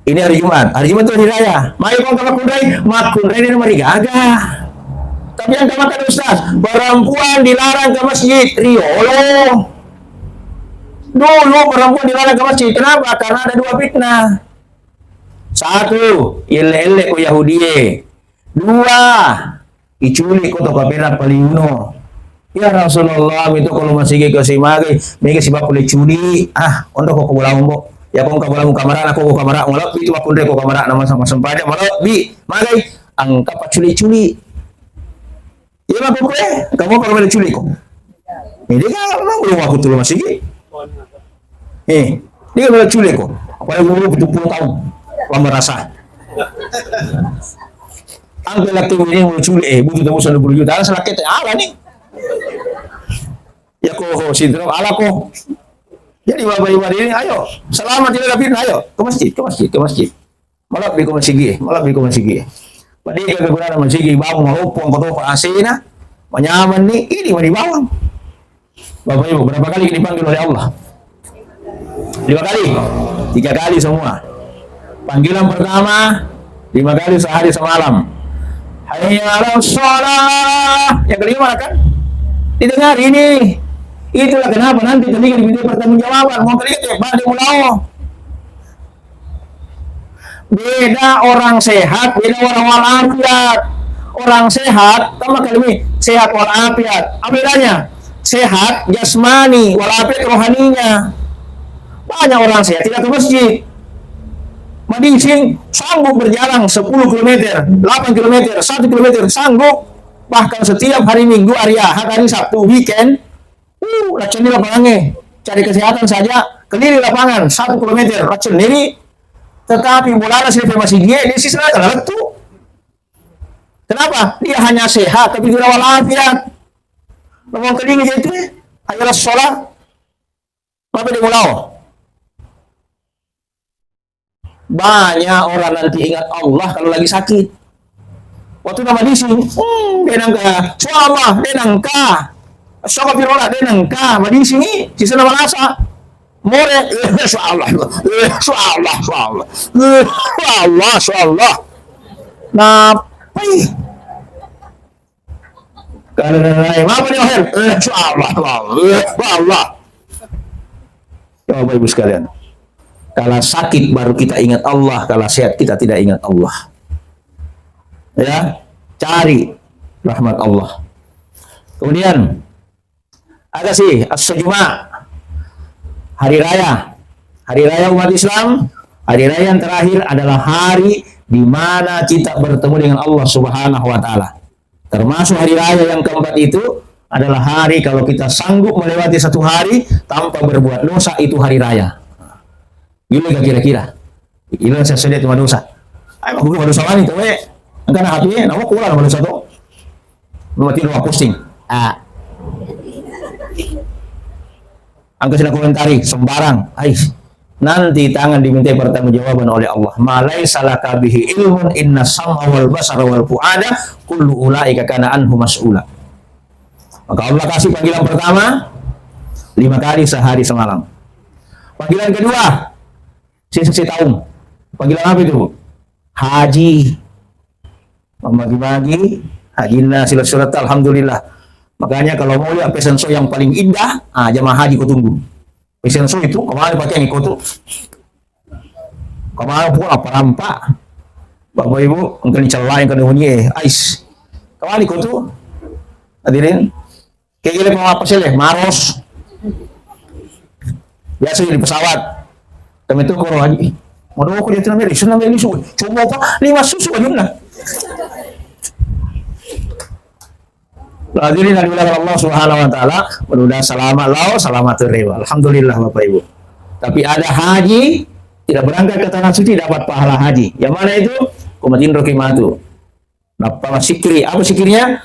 Ini hari Jumat. Hari Jumat itu hari raya. Mari kau kamu kudai, makundai ini mari gagah. Tapi yang kamakan Ustaz, perempuan dilarang ke masjid. Riolo. Dulu perempuan dilarang ke masjid. Kenapa? Karena ada 2 fitnah. 1, ile-ile ko Yahudi. 2, iculik ko to kapera paliuno. Ya Rasulullah itu kalau masih ke simagi, mereka sibuk boleh curi. Untuk ko kubulang mo. Ya kung kabulang kamera aku ko kamera ngolok itu mapundre ko kamera nama sama sempade ngolok bi. Magai ang kapaculi-culi. Iya mah pokoknya kamu kalau ada culik kok. Ini kan belum aku tuh masih. Dia kan culik kok. Apalagi umur 70 tahun. Lama rasa. Angkel laki ini mau culik butuh tembus 20 juta. Salah kita ala nih. Ya kok sindrom ala kok. Jadi bapak ibu ini ayo selamat tidak dapat ayo ke masjid. Malah di masjid. Padahal kegunaan masjid bawang mahupong kotor asina menyaman nih ini mau dibawang. Bapak ibu berapa kali dipanggil oleh Allah? 5 kali, 3 kali semua. Panggilan pertama 5 kali sehari semalam. Hayya 'alas shalah. Yang kelima kan didengar ini. Itulah kenapa nanti tadi diminta pertanggungjawaban. Mau kali tiap hari mulai. Beda orang sehat, beda orang walafiat. Orang sehat, sama kali sehat walafiat. Apa bedanya? Sehat jasmani, walafiat rohaninya. Banyak orang sehat tidak ke masjid. Madising sanggup berjalan 10 km, 8 km, 1 km sanggup. Bahkan setiap hari Minggu, hari Ahad, hari Sabtu, weekend. Lacen di lapangannya. Cari kesehatan saja, keliling lapangan 1 km, lacen sendiri. Tetapi mulanya sih masih dia ini sih salah letu. Kenapa? Dia hanya sehat tapi tidak walafiat. Ngomong keling aja itu ayolah sholat. Apa dia mulau? Banyak orang nanti ingat Allah kalau lagi sakit. Waktu nama di sini, denangka, suamah, denangka, sokapirola, denangka, di sini sisa nama nasa. More, Allah. Napai. Karena apa nih akhir? Allah. Ya Bapak Ibu sekalian. Kalau sakit baru kita ingat Allah, kalau sehat kita tidak ingat Allah. Ya, cari rahmat Allah. Kemudian ada sih as-Jumat. Hari raya umat Islam, hari raya yang terakhir adalah hari di mana kita bertemu dengan Allah Subhanahu wa taala. Termasuk hari raya yang keempat itu adalah hari kalau kita sanggup melewati 1 hari tanpa berbuat dosa, itu hari raya. Gila gak kira-kira? Gila saya sedih cuma dosa. Ayo aku dosa lagi tuh we. Karena hatinya nama kurang sama dosa tuh. Mati doa posting. Angka sila komentari sembarang. Nanti tangan diminta pertanggungjawaban oleh Allah. Malai salaka bihi ilmun inna sam'a wal basara wal fuada kullu ulaika kana anhu mas'ula. Maka Allah kasih panggilan pertama 5 kali sehari semalam. Panggilan kedua sisa tahun Panggilan apa itu? Haji. Membagi-bagi hajinya surat alhamdulillah. Makanya kalau mau lihat fashion show yang paling indah, jamaah haji kau tunggu. Fashion show itu kemarin pakai yang ikut tuh. Kemarin pun apa rampak. Bapak Ibu, mungkin celah yang kena hunyi, ais. Kemarin ikut tuh. Hadirin. Kayak gini apa sih leh? Maros. Biasa di pesawat. Kami itu kalau haji. Mau aku dia tenang sunam ini susu. Coba apa? 5 susu aja lah. Hadirin yang dimuliakan Allah Subhanahu wa taala, mudah-mudahan selamat lau, selamat rewa. Alhamdulillah Bapak Ibu. Tapi ada haji tidak berangkat ke tanah suci dapat pahala haji. Yang mana itu? Kumatin rokimatu. Napa sikri? Apa sikirnya?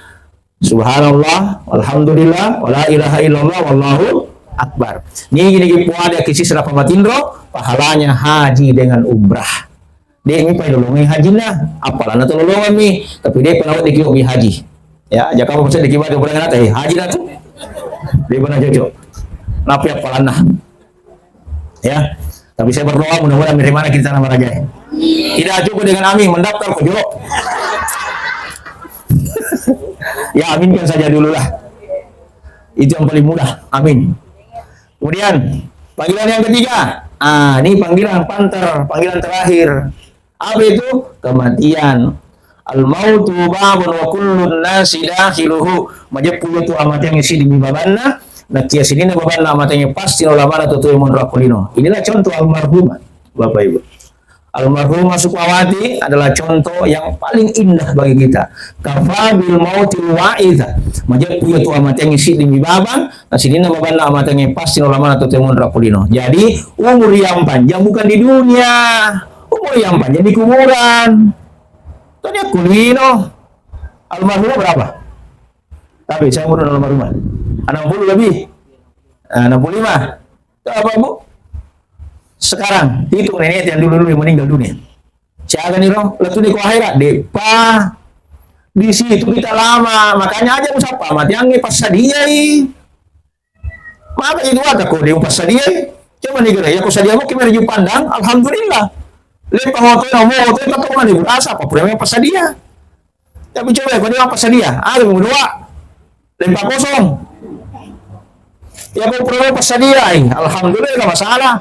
Subhanallah, alhamdulillah, wala ilaha illallah, wallahu akbar. Ini gini ada kisi serapa matindro, pahalanya haji dengan umrah. Dia ini pada lolongi hajinya, apalah nanti lolongan nih, tapi dia penawat dikiobi haji. Ya, jika kamu bisa dikibat di bulan nanti haji nanti, dia benar cocok. Napi apalah ya. Tapi saya berdoa mudah-mudahan dari mana kita nama raja. Tidak cukup dengan amin mendaftar kok jorok. Ya aminkan saja dulu lah. Itu yang paling mudah. Amin. Kemudian panggilan yang ketiga. Ini panggilan panter, panggilan terakhir. Apa itu? Kematian. Al-mautu babun wa kullun nasi dakhiluhu. Majapulu tu amat yang isi di babanna. Nakia sini babanna amat yang pasti ulama atau tu yang rakulino. Inilah contoh almarhumah, Bapak Ibu. Almarhumah Sukmawati adalah contoh yang paling indah bagi kita. Kafabil mautil wa'idha. Majapulu tu amat yang isi di babang. Nasidina babanna amat yang pasti ulama atau tu yang rakulino. Jadi umur yang panjang bukan di dunia. Umur yang panjang di kuburan. Tanya kulino. Almarhumah berapa? Tapi saya umur almarhumah 60 lebih. 65. Itu apa Bu? Sekarang hitung nenek yang dulu yang meninggal dunia. Siapa nih roh? Letu di akhirat depa. Di situ kita lama, makanya aja musapa mati yang pas sadia. Maka itu ada kok dia pas sadia. Coba nih kira ya kok sadia mau kimera pandang, alhamdulillah. Lepas waktu yang mau waktu itu kan ibu rasa apa pun yang pas dia. Tapi coba kalau dia pas dia, ada berdua, lempar kosong. Ya kau pernah pas dia, alhamdulillah nggak masalah.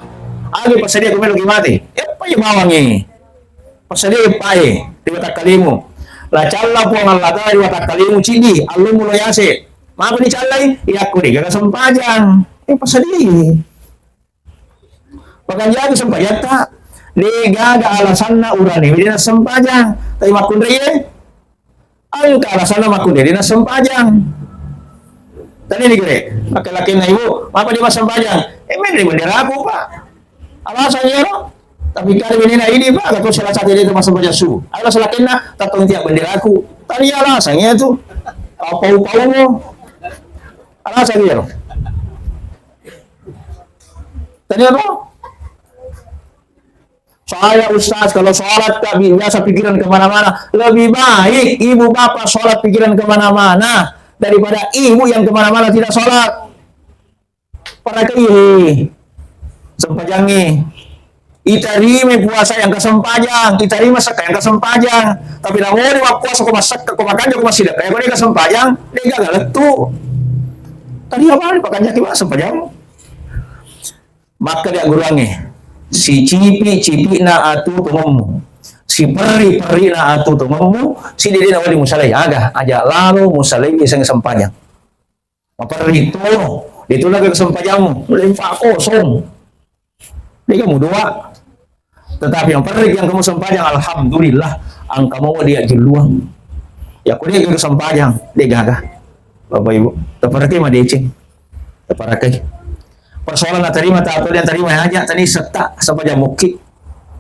Ada pas dia kau lagi mati, ya apa yang mawangi? Pas dia pae di watak kalimu. Lah calla puang Allah di watak kalimu cidi, alum mulo yase. Maka ni callai, ya aku ni gak sempajang. Pas dia. Bahkan jadi sempajang tak. Lega ada alasan na urani dia sempajang tapi makun dia ayo ke alasan na makun dia sempajang tadi ni kira laki-laki na ibu apa dia sempajang memang bendera aku pak alasannya no tapi kali ini na ini pak aku salah satu dia masuk sempajang su ayo laki na tatong tiap bendera aku tadi alasannya itu apa-apa mo alasannya no tadi apa saya Ustaz kalau sholat tak biasa pikiran kemana-mana lebih baik ibu bapak sholat pikiran kemana-mana daripada ibu yang kemana-mana tidak sholat para kiri sempajangi itarime puasa yang kesempajang itarime seka yang kesempajang tapi namun di waktu puasa kau masak kau makan kau masih dah kayak kau kesempajang dia gagal letu tadi apa pakannya tiba sempajang maka dia gurangi si cipi na atu tunggu si peri na atu tunggu si diri na wali musalai aja lalu musalai bisa sempajang apa itu lagi kesempajangmu lempak kosong dia kamu dua tetapi yang peri yang kamu sempajang alhamdulillah angkamu dia jeluang ya aku dia kesempajang dia gagah Bapak Ibu terpakai mah deceng terpakai persoalan terima tak atau yang terima aja tadi serta sampai jam muki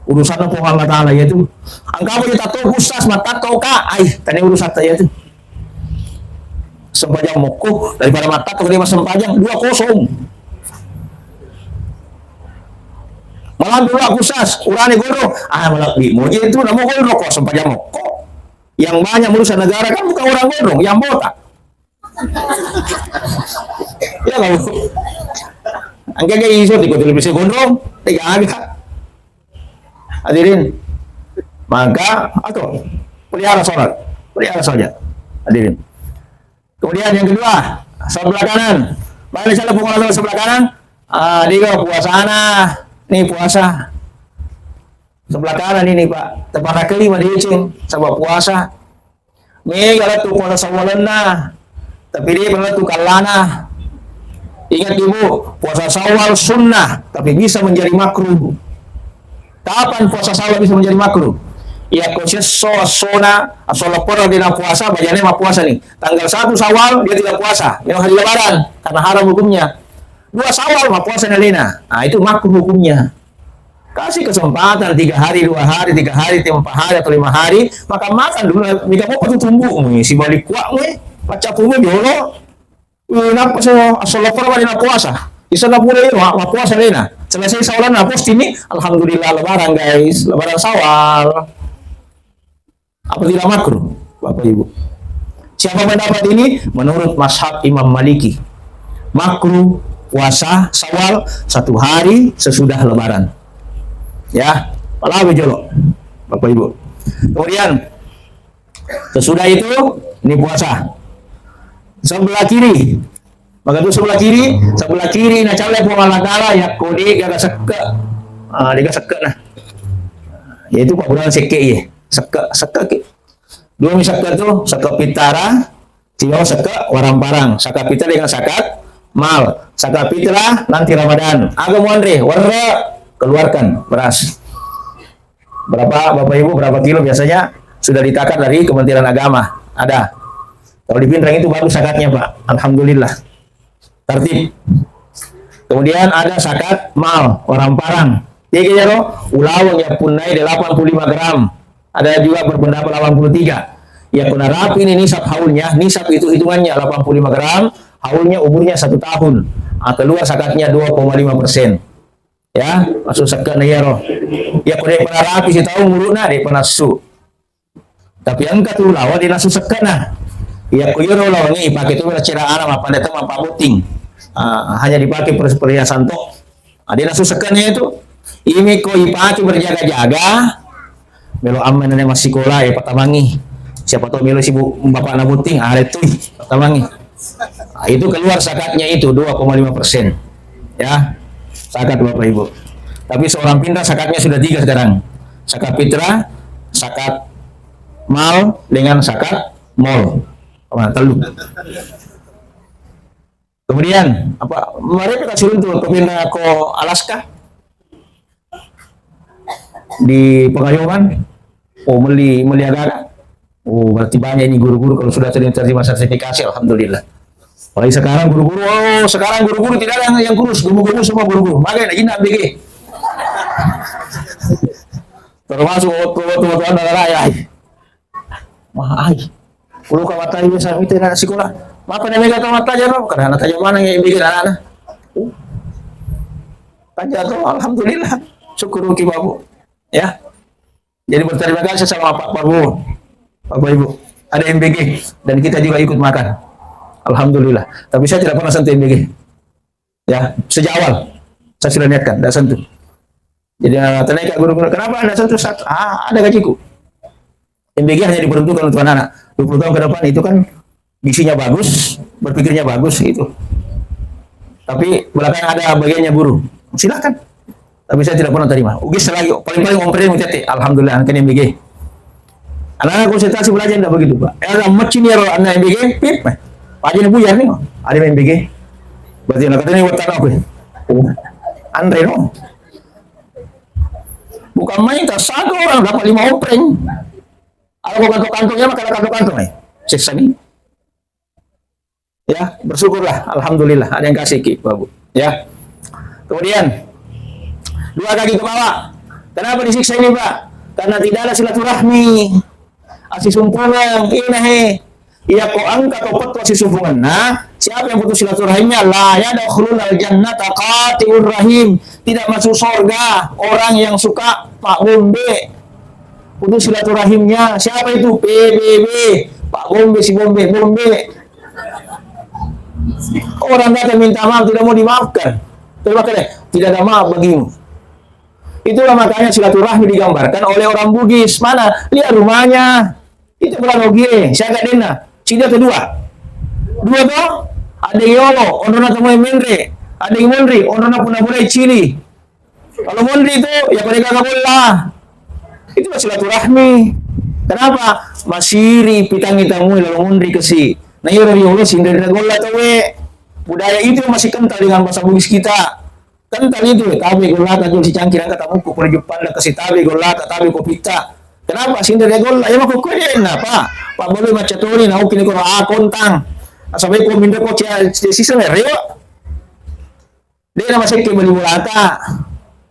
urusan apa Allah Taala yaitu angka kita tahu ustaz mata tahu ka tadi urusan saya itu sampai jam muku daripada mata tahu dia sempajang 2-0 malah dulu aku ustaz urani goro malah di mau itu nama goro kok sempajang muku yang banyak urusan negara kan bukan orang gondrong yang botak ya kamu angka kayak iso di televisi gondrong tiga agak hadirin maka atau pelihara sholat, pelihara saja. Hadirin. Kemudian yang kedua, sebelah kanan. Mana salah pengelola sebelah kanan? Dia puasa nih puasa. Sebelah kanan ini Pak, tempat kelima di Icing, sebab puasa. Nih kalau tuh puasa sawalana, tapi dia kalau tuh kalana. Ingat ibu, puasa Syawal sunnah, tapi bisa menjadi makruh. Kapan puasa Syawal bisa menjadi makruh? Ya khusus sona asal pernah dia puasa, bayannya mah puasa nih. Tanggal 1 Syawal dia tidak puasa, yang hari Lebaran karena haram hukumnya. 2 Syawal mah puasa nelena. Nah, itu makruh hukumnya. Kasih kesempatan 3 hari, 2 hari, 3 hari, 4 hari atau 5 hari, maka makan dulu. Jika mau patut tumbuh, si balik kuat baca tumbuh dulu. Napa saya asal pernah dia puasa. Isa na pura yun, puasa lena. Selesai Syawal na post ini, alhamdulillah Lebaran guys, Lebaran Syawal. Apa tidak makruh, Bapak Ibu? Siapa pendapat ini? Menurut mazhab Imam Maliki, makruh puasa Syawal 1 hari sesudah Lebaran. Ya, palawi jolo, Bapak Ibu. Kemudian sesudah itu ini puasa. Sebelah kiri, maka itu sebelah kiri na cale pengalakala ya kode gaga seke, dia seke nah, yaitu Pak bulan seke ya. Seka dua misalkan tuh seka pitara tiga seka warang parang saka pitara dengan sakat mal saka pitara nanti Ramadan agak muandre warna keluarkan beras berapa Bapak Ibu berapa kilo biasanya sudah ditakar dari Kementerian Agama ada kalau di Pindrang itu bagus sakatnya Pak alhamdulillah tertib kemudian ada sakat mal warang parang tiga lo ulawang ya punai 85 gram. Ada juga berpendapat 83. Ya kena rapi ini nisab haulnya. Nisab itu hitungannya 85 gram. Haulnya umurnya 1 tahun. Keluar zakatnya 2,5%. Ya, masuk zakat ya roh. Ya kena pernah rapi si tahu muruna dia pernah su. Tapi angkat tu lawan dia langsung zakat nah. Ya kuyuro lawan ini pakai tu cara alam apa datang apa puting. Hanya dipakai perhiasan tok. Dia langsung zakatnya itu. Ini kau dipakai berjaga-jaga. Melo aman yang masih sekolah ya Pak Tamangi. Siapa tahu melo sibuk bapak nabuting ada tuh Pak Tamangi. Itu keluar zakatnya itu 2,5%. Ya. Zakat Bapak Ibu. Tapi seorang pindah zakatnya sudah 3 sekarang. Zakat fitrah, zakat mal dengan zakat mall. Telu. Kemudian apa? Mari kita kasih untuk pindah ke Alaska di Pengayuman. Oh meli agak. Oh berarti banyak ini guru-guru kalau sudah terima sertifikasi alhamdulillah. Apalagi sekarang guru-guru tidak ada yang kurus, guru-guru semua guru-guru. Makanya ini BG. Termasuk teman-teman raya. Wah ai. Kulo ka mata ini sa mite na sekolah. Mapa na mega mata aja no karena anak aja mana yang BG anak-anak. Tanya tuh alhamdulillah. Syukur ki babu. Ya. Jadi berterima kasih sama Pak Prabowo, Bapak Ibu. Ada MBG dan kita juga ikut makan. Alhamdulillah. Tapi saya tidak pernah sentuh MBG. Ya, sejak awal saya sudah niatkan, tidak sentuh. Jadi tanya guru-guru, kenapa Anda sentuh? Ada gajiku. MBG hanya diperuntukkan untuk anak-anak. 20 tahun ke depan itu kan visinya bagus, berpikirnya bagus itu. Tapi belakang ada bagiannya guru. Silakan. Tapi saya tidak pernah terima. Ugis lagi, paling-paling ngomperin mencetik. Alhamdulillah, anak MBG. Anak konsentrasi belajar tidak begitu, Pak. Macam ni anak MBG, pip. Pajin buyar nih, ada MBG. Berarti anak katanya buat tanah aku. Andre no. Bukan main, tak satu orang dapat 5 opreng. Kalau kantong-kantongnya maka kantong-kantong nih. Siksa nih. Ya, bersyukurlah. Alhamdulillah, ada yang kasih ki, Bapak. Ya. Kemudian 2 kaki ke bawah. Kenapa disiksa ini Pak? Karena tidak ada silaturahmi. Asih sumpungan. Ini iya kok angka kau putus asih sumpungan. Nah, siapa yang putus silaturahimnya? La yadkhulul jannata qati'ur rahim. Tidak masuk surga orang yang suka Pak Bombe. Putus silaturahimnya. Siapa itu? PBB. Pak Bombe si Bombe. Orang datang minta maaf tidak mau dimaafkan. Terima kasih. Tidak ada maaf bagimu. Itulah makanya silaturahmi digambarkan oleh orang Bugis. Mana? Lihat rumahnya. Itu bukan Ogie, saya agak dena. Sida kedua. Dua tuh, ada Yolo, ondona temuai Menre. Ada yang Monri, ondona puna mulai Cili. Kalau Monri itu, ya pada kagak bola. Itulah silaturahmi. Kenapa? Masiri pitang itamu lalu Monri kesi. Nah, Yolo sehingga tidak gola tuh budaya itu masih kental dengan bahasa Bugis kita. Kental itu, tabi golata jual si cangkir angkat tamu ko Jepang dah kasih tabi golata tabi ko pita. Kenapa sinda dia gola? Ya mako kaya na pa. Pa boleh macam tu ni nak kini ko kontang. Sampai ko minda ko sisa mereo. Dia nama saya beli golata.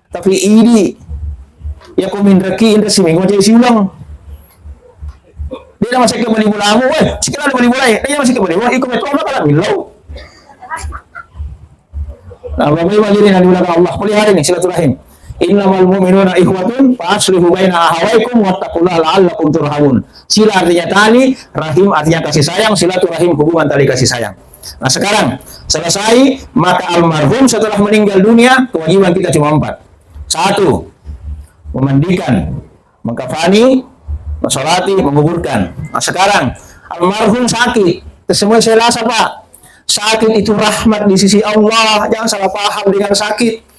Tapi ini ya ko minda ki inda si minggu jadi siulang. Dia nama saya beli bulamu, sekarang beli bulai. Dia nama saya beli bulai, ikut betul nak kalau bilau. Nah, Bapak Ibu hadirin yang dimuliakan Allah, pelihara ini silaturahim. Innamal mu'minuna ikhwatun fa aslihu baina akhawaykum wattaqullaha la'allakum turhamun. Sila artinya tali, rahim artinya kasih sayang, silaturahim hubungan tali kasih sayang. Nah, sekarang selesai, maka almarhum setelah meninggal dunia, kewajiban kita cuma 4. 1. Memandikan, mengkafani, mensolati, menguburkan. Nah, sekarang almarhum sakit, semua saya rasa Pak. Sakit itu rahmat di sisi Allah, jangan salah paham dengan sakit.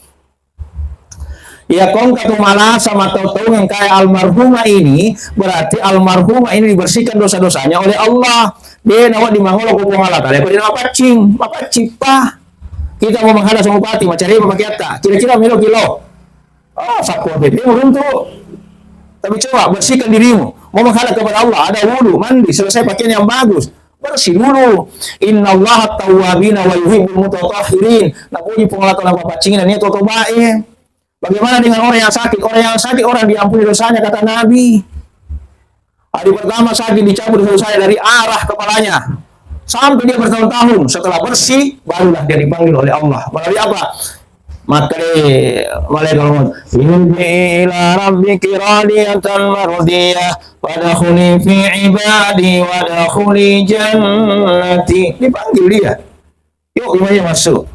Ya kong katu malah sama tahu yang kayak almarhumah ini, berarti almarhumah ini dibersihkan dosa-dosanya oleh Allah. Dia nawak di mangolo ko pangala tale ko di mapacing, pa. Kita mau menghadap sama pati, macari apa kita. Kira-kira melo kilo. Oh, sakwa bebe untuk. Tapi coba bersihkan dirimu. Mau menghadap kepada Allah, ada wudu, mandi, selesai pakaian yang bagus. Bersih dulu. Innallaha tawwabina wa yuhibbul mutatahhirin. Nak puji pengelatan apa pacingin ini toto bae. Bagaimana dengan orang yang sakit? Orang yang sakit orang diampuni dosanya kata Nabi. Hari pertama sakit dicabut dosanya dari arah kepalanya sampai dia bertahun-tahun. Setelah bersih barulah dia dipanggil oleh Allah. Melalui apa? Maka malaikat maut inni ila rabbiki radiyatan mardiyah wadkhuli fi ibadi wadkhuli jannati. Dipanggil dia, yuk imamnya masuk.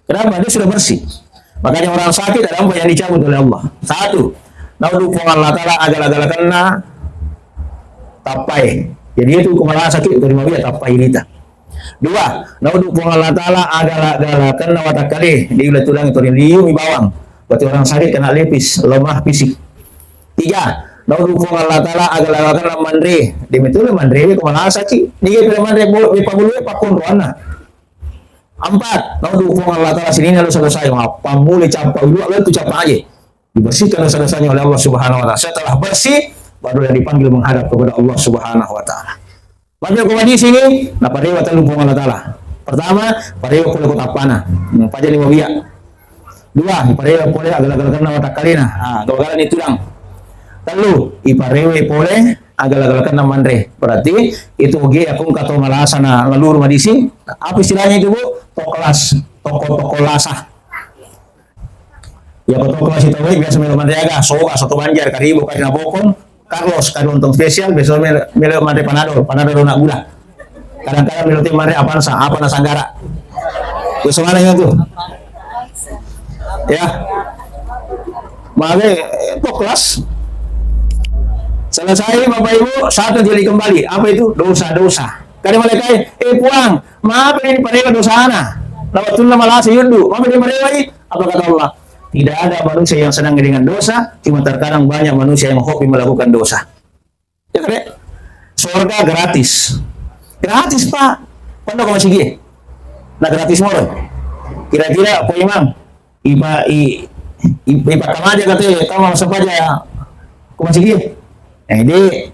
Kenapa? Dia sudah bersih. Makanya orang sakit ada apa yang dicabut oleh Allah. 1. Naudu Allah Ta'ala agak-agak kena tapai. Jadi itu kemana sakit dari mabia tapai kita. 2. Naudu Allah Ta'ala agak-agak kena watak kali. Di ulat tulang itu liumi bawang. Berarti orang sakit kena lepis, lemah fisik. 3. Naudu Allah Ta'ala agak-agak kena mandre. Di betul mandre kemana sakit. Dia pilih mandre bulu pakun ruana. 4. Naudu Allah Ta'ala sini lalu selesai. Apa mulai campak dulu lalu itu campak aja. Dibersihkan dosa-dosanya oleh Allah Subhanahu wa Ta'ala. Setelah bersih baru yang dipanggil menghadap kepada Allah Subhanahu wa Ta'ala. Maka kau di sini, nah parewa telung Allah Ta'ala. Pertama, parewa boleh kota panah, pajak 5 biak. 2, parewa boleh agak-agak kena watak kalina. Agak-agak itu lang. 3, iparewa boleh agak-agak kena mandre. Berarti itu oke aku kata malasana lalu rumah di sini. Apa istilahnya itu Bu? Toklas, toko lasah. Ya toko kelas itu biasa minum mandre agak, soto banjar, karibu, karina bokon. Carlos, kalau untuk spesial, besok melo mare panadol nak gula. Kadang-kadang melo tim mare apa sanggara. Besok mana itu? Ya, mare itu kelas. Selesai Bapak Ibu, 1 jadi kembali. Apa itu? Dosa-dosa. Kadang mereka, puang, maaf ini parewa dosa ana. Lawatun malah sayudu, maaf ini parewa ini. Apa kata Allah? Tidak ada manusia yang senang dengan dosa, cuma terkadang banyak manusia yang hobi melakukan dosa. Ya kan? Surga gratis. Gratis Pak. Pondok masih gini. Nah gratis moron. Kira-kira apa imam? Ipa kamaja katanya, kamu masuk aja. Kau masih gini? Ini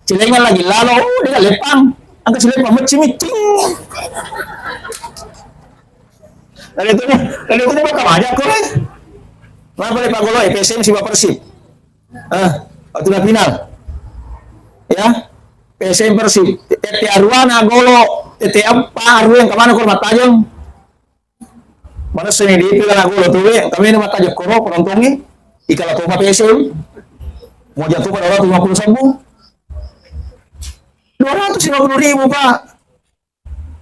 cilengan lagi lalu, dia lepang. Angkat si lepang, macam-macam. Dari itu dia bakal aja kau Kenapa boleh Pak Golo? PSM si Bapak Persib. Waktu final. Ya. PSM Persib. TT Arwana Golo. TT apa Arwana yang kemana kormat tajam. Mana sini di itu lah Golo tuh. Kami ini mata tajam koro penontonnya. Ikalah tuh PSM. Mau jatuh pada orang 50.000. 250.000 Pak.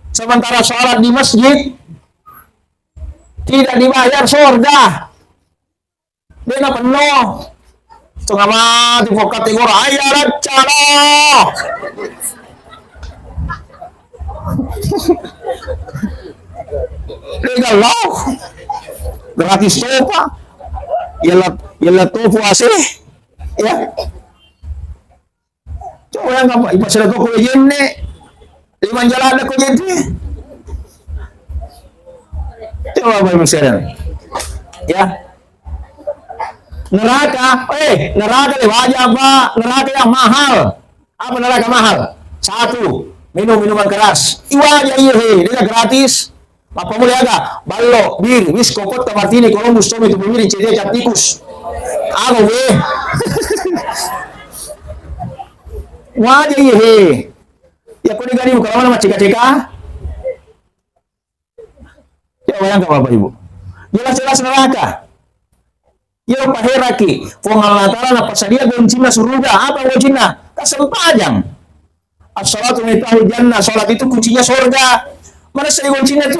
Sementara sholat di masjid tidak dibayar surga. Dia na penuh. Setengah mati kok kategori ayah cara. Legal loh. Gratis topa. Yalla tofu asih. Ya. Coba yang apa? Ipa sila ko yenne. Liman jalan ko yenne. Coba Bapak sekalian. Ya. Neraka wajah apa? Neraka yang mahal. Apa neraka mahal? Satu, minuman keras. Iwajah dia gratis. Apa mulai agak? Ballo, bir, wis, kokot, martini, Columbus, Tommy, itu pemilik, CD, cap tikus. Ako, wajah ya kau digani kalau mana cika-cika. Ya bayangkan Bapak Ibu. Jelas-jelas neraka. Ya paheraki, Allah Ta'ala na pasadia goncina surga, apa goncina? Kasempajang. As-salatu miftahu jannah, salat itu kuncinya surga. Mana saya goncina tu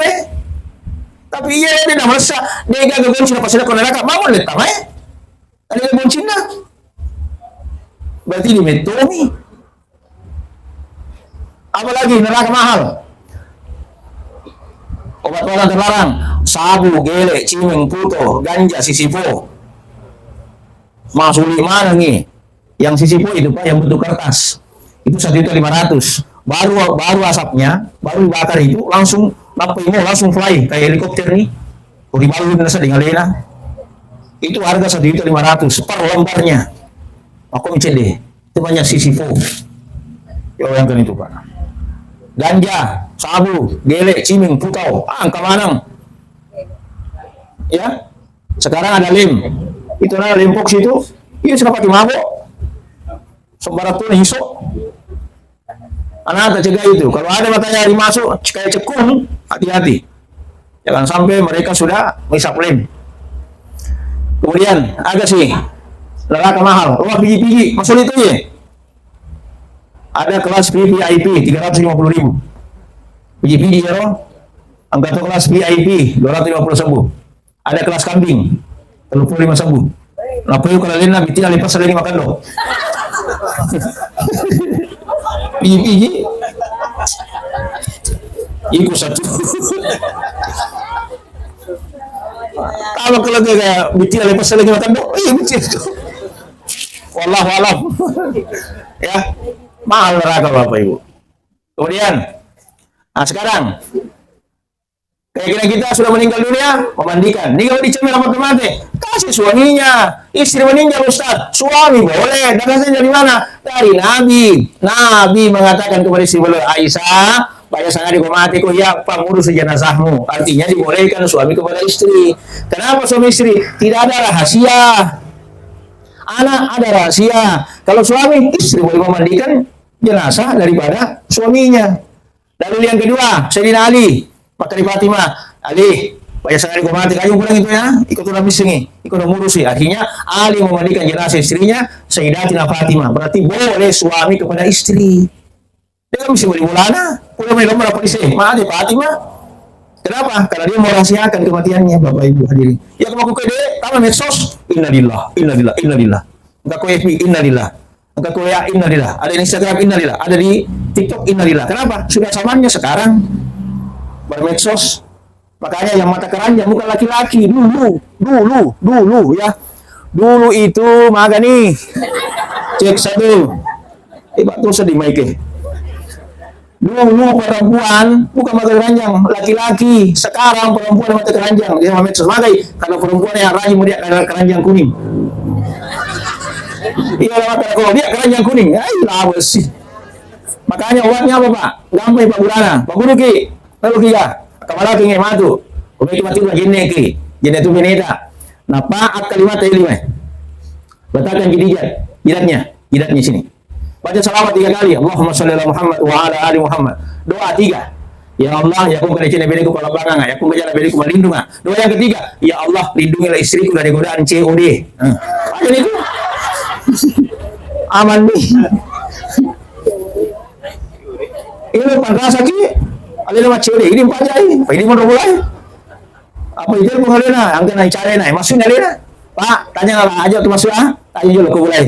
Tapi iya dia dah merasa dia gagal goncina pasadia kau neraka, mau letak Ada goncina. Berarti di metoni. Apalagi neraka mahal. Obat-obatan terlarang, sabu, gele, cimeng, puto, ganja, sisipo. Masuk mana nih? Yang sisipo itu Pak yang bentuk kertas. Itu 1.500.000. Baru asapnya, baru dibakar itu langsung langsung fly kayak helikopter nih. Uri baru nasa dengan lena. Itu harga 1.500.000 per lembarnya. Aku mencet deh. Itu banyak sisipo. Ya bayangkan itu Pak. Ganja, sabu, gele, ciming, putau, angka manang. Ya, sekarang ada lem. Itu ada lempok situ. Iya sudah pakai mabok. Sembarang tuh hisok. Anak cegah itu. Kalau ada matanya dimasuk, kayak cekung, hati-hati. Jangan sampai mereka sudah misap lem. Kemudian ada sih neraka mahal. Rumah pigi-pigi, masuk itu ya. Ada kelas VIP 350.000. Pigi-pigi ya roh. Angkat kelas VIP 250.000. Ada kelas kambing 35.000. Apa yuk kalau lain nabi tidak lepas lagi makan loh. Pigi-pigi. Ikut satu. Kalau dia kayak tidak lepas lagi makan loh. Bitir itu. Wallahu alam. Ya. Mahal neraka Bapak Ibu. Kemudian, nah sekarang kira-kira kita sudah meninggal dunia, memandikan. Ini kalau dicemil apa mati, kasih suaminya. Istri meninggal Ustaz, suami boleh. Dasarnya dari mana? Dari Nabi. Nabi mengatakan kepada istri beliau Aisyah, banyak sangat dikomati kok ya pengurus jenazahmu. Artinya dibolehkan suami kepada istri. Kenapa suami istri? Tidak ada rahasia. Anak ada rahasia. Kalau suami, istri boleh memandikan jenazah daripada suaminya. Lalu yang kedua, Sayyidina Ali, maka di Fatimah, Ali, banyak sekali mati, kayu pulang itu ya, ikut udah misingi, ikut udah ngurusi. Akhirnya Ali memandikan jenazah istrinya, Sayyidatina Fatimah. Berarti boleh suami kepada istri. Dia kan mesti boleh mulana, boleh main nomor apa isi, mati Fatimah. Kenapa? Karena dia merahasiakan kematiannya, Bapak Ibu hadirin. Ya kalau aku kede, taman medsos, innalillah. Enggak kau FB, innalillah. Enggak kau ya, innalillah. Ada di Instagram, innalillah. Ada di TikTok, innalillah. Kenapa? Sudah zamannya sekarang bermedsos. Makanya yang mata keranjang bukan laki-laki. Dulu ya. Dulu itu maka nih. Cek satu. Pak tuh sedih Mike. Dulu perempuan bukan mata keranjang, laki-laki. Sekarang perempuan mata keranjang. Dia medsos. Makanya kalau perempuan yang rajin dia ada keranjang kuning. Iya mata kalau dia keranjang kuning. Ay, lama sih. Makanya obatnya apa Pak? Gampang Pak Burana. Pak Guru ki. Lalu kia. Kamala ki ngematu. Kami mati ba jenne ki. Jenne tu beneta. Napa kalimat ini mah. Letakkan jidatnya sini. Baca salawat 3 kali. Allahumma shalli ala Muhammad wa ala ali Muhammad. Doa 3. Ya Allah, ya aku kena cina beliku kalau belakang, ya aku kena beliku melindung. Doa yang ketiga, ya Allah lindungilah istriku dari godaan COD. Aja itu. Aman nih. Ini pantas lagi. Ada nama COD. Ini empat jai. Ini mau mulai. Apa itu pengalena? Angkat naik cara naik. Maksudnya lena. Pak, tanya lah aja tuh masuk tanya dulu ke mulai.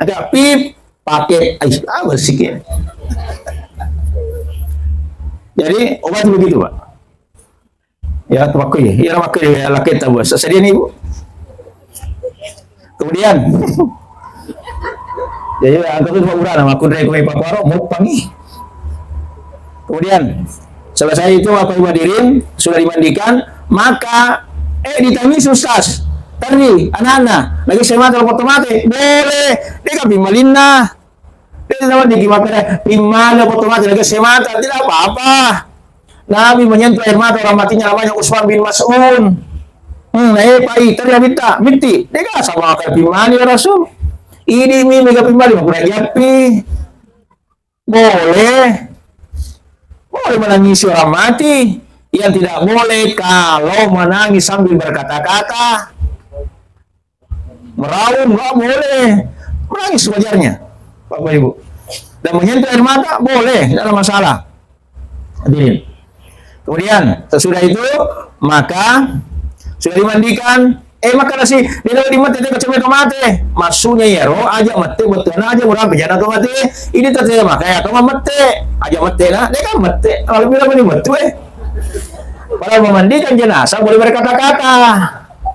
Ada pip, pakai, bersih ya. Jadi obat begitu Pak. Ya, terpakai ya. Iya, pakai ya laki kita bos. Sedia nih Bu. Kemudian, jadi angkat itu murah nama aku dari kue paparo mau pangi. Kemudian selesai itu apa ibu hadirin sudah dimandikan, maka ditanya susah. Tadi anak-anak lagi saya mati foto mati boleh dia kan pimalina dia sama di gimana pimala foto mati lagi saya mati tidak apa-apa. Nabi menyentuh air mata orang matinya namanya Utsman bin Mas'un. Pai tadi minta dia kan sama kayak pimali Rasul ini mega pimali mau japi boleh menangisi orang mati. Yang tidak boleh kalau menangis sambil berkata-kata, meraung nggak boleh, menangis wajarnya, Bapak Ibu. Dan menyentuh air mata boleh, tidak ada masalah. Hadirin. Kemudian sesudah itu maka sudah dimandikan, maka nasi di dalam dimati itu kecemai mati, masuknya ya roh aja mati betul aja murah bejana tuh mati, ini terjadi makanya atau mati aja mati lah, dia kan mati, kalau bilang ini betul kalau memandikan jenazah boleh berkata-kata.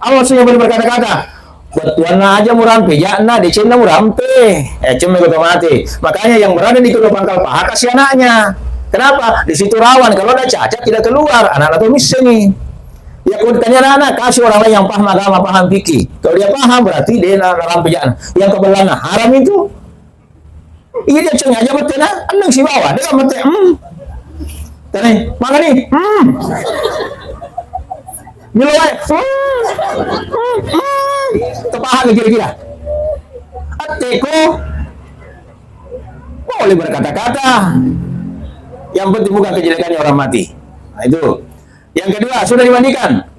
Apa maksudnya boleh berkata-kata? Betuan aja murampe, jana di Cina murampe. Cuma gitu mati. Makanya yang berada di kedua pangkal paha kasih anaknya. Kenapa? Di situ rawan. Kalau ada cacat tidak keluar. Anak-anak tuh miss nih. Ya kalau ditanya anak kasih orang lain yang paham agama, paham fikih. Kalau dia paham berarti dia dalam pejaan. Yang kebelana haram itu. Iya dia cengah aja betul nah. Andang si bawah. Dia kan betul. Tadi, mana nih? Milawai. Tepahan kira-kira. Ateko. Boleh berkata-kata. Yang penting bukan kejelekannya orang mati. Nah itu. Yang kedua, sudah dimandikan.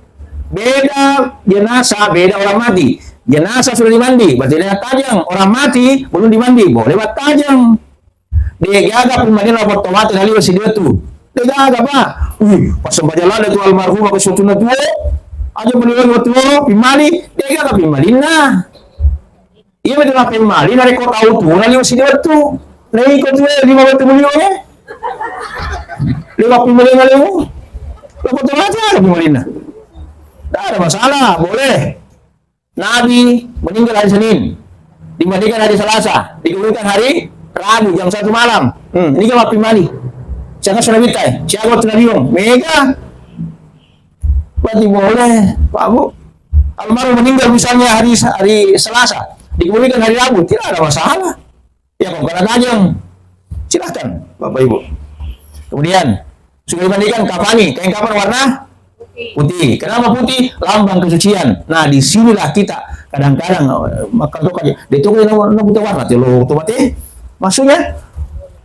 Beda jenazah, beda orang mati. Jenazah sudah dimandi, berarti dia tajam. Orang mati belum dimandi, boleh buat tajam. Dia gagap dimandikan lapor tomat dan liwat si dia tuh. Dia apa? Pas sembahyang ada tuh almarhum aku suatu na tuo. Aja beliau waktu pimali, dia gak pimalina. Iya betul apa pimali dari kota tahu tuh, nali masih dia tuh. Nah ikut tuh lima waktu beliau ya. Lima pimali ngali mu. Lepas tuh aja ada pimalina. Tidak ada masalah, boleh. Nabi meninggal hari Senin, dimandikan hari Selasa, dikuburkan hari Rabu jam 1 malam. Ini kan pimali. Jangan sudah minta siapa tuh naliung mega berarti boleh Pak Bu. Almarhum meninggal misalnya hari Selasa dikuburkan hari Rabu tidak ada masalah ya kok karena tajam silahkan Bapak Ibu. Kemudian sudah dimandikan kafani kain kafan warna putih. Kenapa putih? Lambang kesucian. Nah disinilah kita kadang-kadang makan tuh aja ditunggu putih warna tuh lo tuh mati maksudnya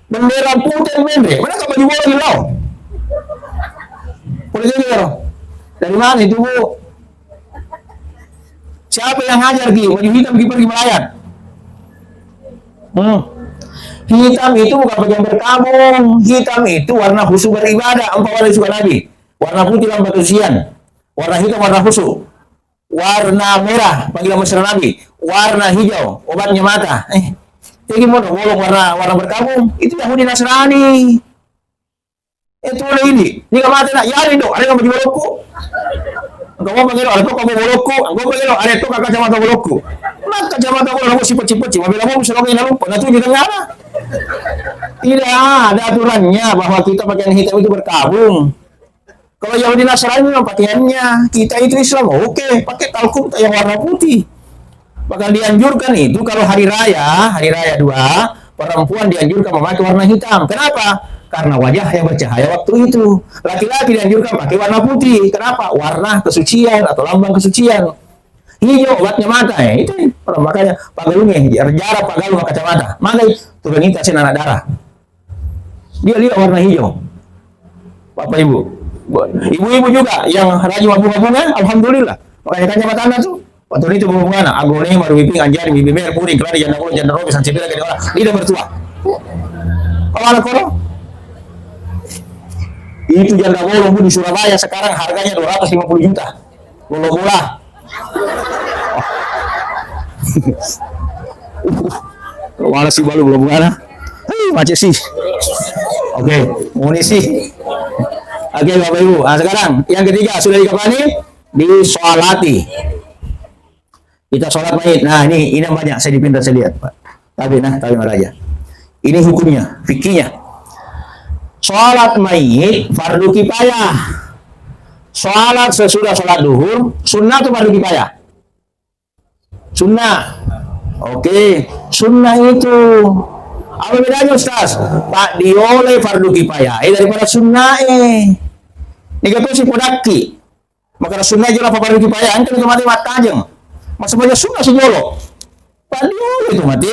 bendera putih mende, mana kau baju bola hilau? Boleh jadi dari mana itu Bu? Siapa yang ngajar Ki? Baju hitam pergi melayat. Hitam itu bukan baju yang berkabung. Hitam itu warna khusyuk beribadah. 4 warna suka Nabi. Warna putih lambang kesucian. Warna hitam warna khusyuk. Warna merah panggilan mesra Nabi. Warna hijau obatnya mata. Jadi gimana bolong warna berkabung itu Yahudi Nasrani. Itu ini nggak mati nak yari dong ada yang baju bolokku nggak mau panggil ada tuh kamu bolokku nggak panggil ada tuh kakak kacamata bolokku nah kacamata bolok kamu sipet cuma bila mau bisa login lalu nah tuh juga nggak tidak ada aturannya bahwa kita pakaian hitam itu berkabung. Kalau Yahudi Nasrani memang pakaiannya, kita itu Islam oke pakai talkum yang warna putih. Bakal dianjurkan itu kalau hari raya 2 perempuan dianjurkan memakai warna hitam. Kenapa? Karena wajah yang bercahaya waktu itu. Laki-laki dianjurkan pakai warna putih. Kenapa? Warna kesucian atau lambang kesucian. Hijau obatnya mata ya. Itu makanya pagalungnya jarak pagalung kacamata. Mana turun itu anak darah. Dia lihat warna hijau. Bapak Ibu. Ibu-ibu juga yang rajin bunga-bunga, alhamdulillah. Makanya kacamata Anda tuh waktu itu berhubungan, agone baru wiping anjari bibi mer puring kelari janda robe san cipira ke orang tidak bertua. Awal kono itu janda bolong di Surabaya sekarang harganya 250 juta. Bolong murah. Mana sih balu belum mana? Macet sih. Oke, munisi. Oke, Bapak Ibu. Nah, sekarang yang ketiga sudah dikapani disolati. Kita sholat mayit. Nah, ini banyak saya dipindah saya lihat, Pak. Tapi Maraja. Ini hukumnya, fikihnya. Sholat mayit fardu kifayah. Sholat sesudah sholat duhur, sunnah atau fardu kifayah? Sunnah. Oke, sunnah itu. Apa bedanya Ustaz? Pak dioleh fardu kifayah daripada sunnah Ini kata si podaki. Maka sunnah jelas fardu kifayah, kan itu mati matajeng. Masa banyak sunnah si jolo. Pak dioleh itu mati.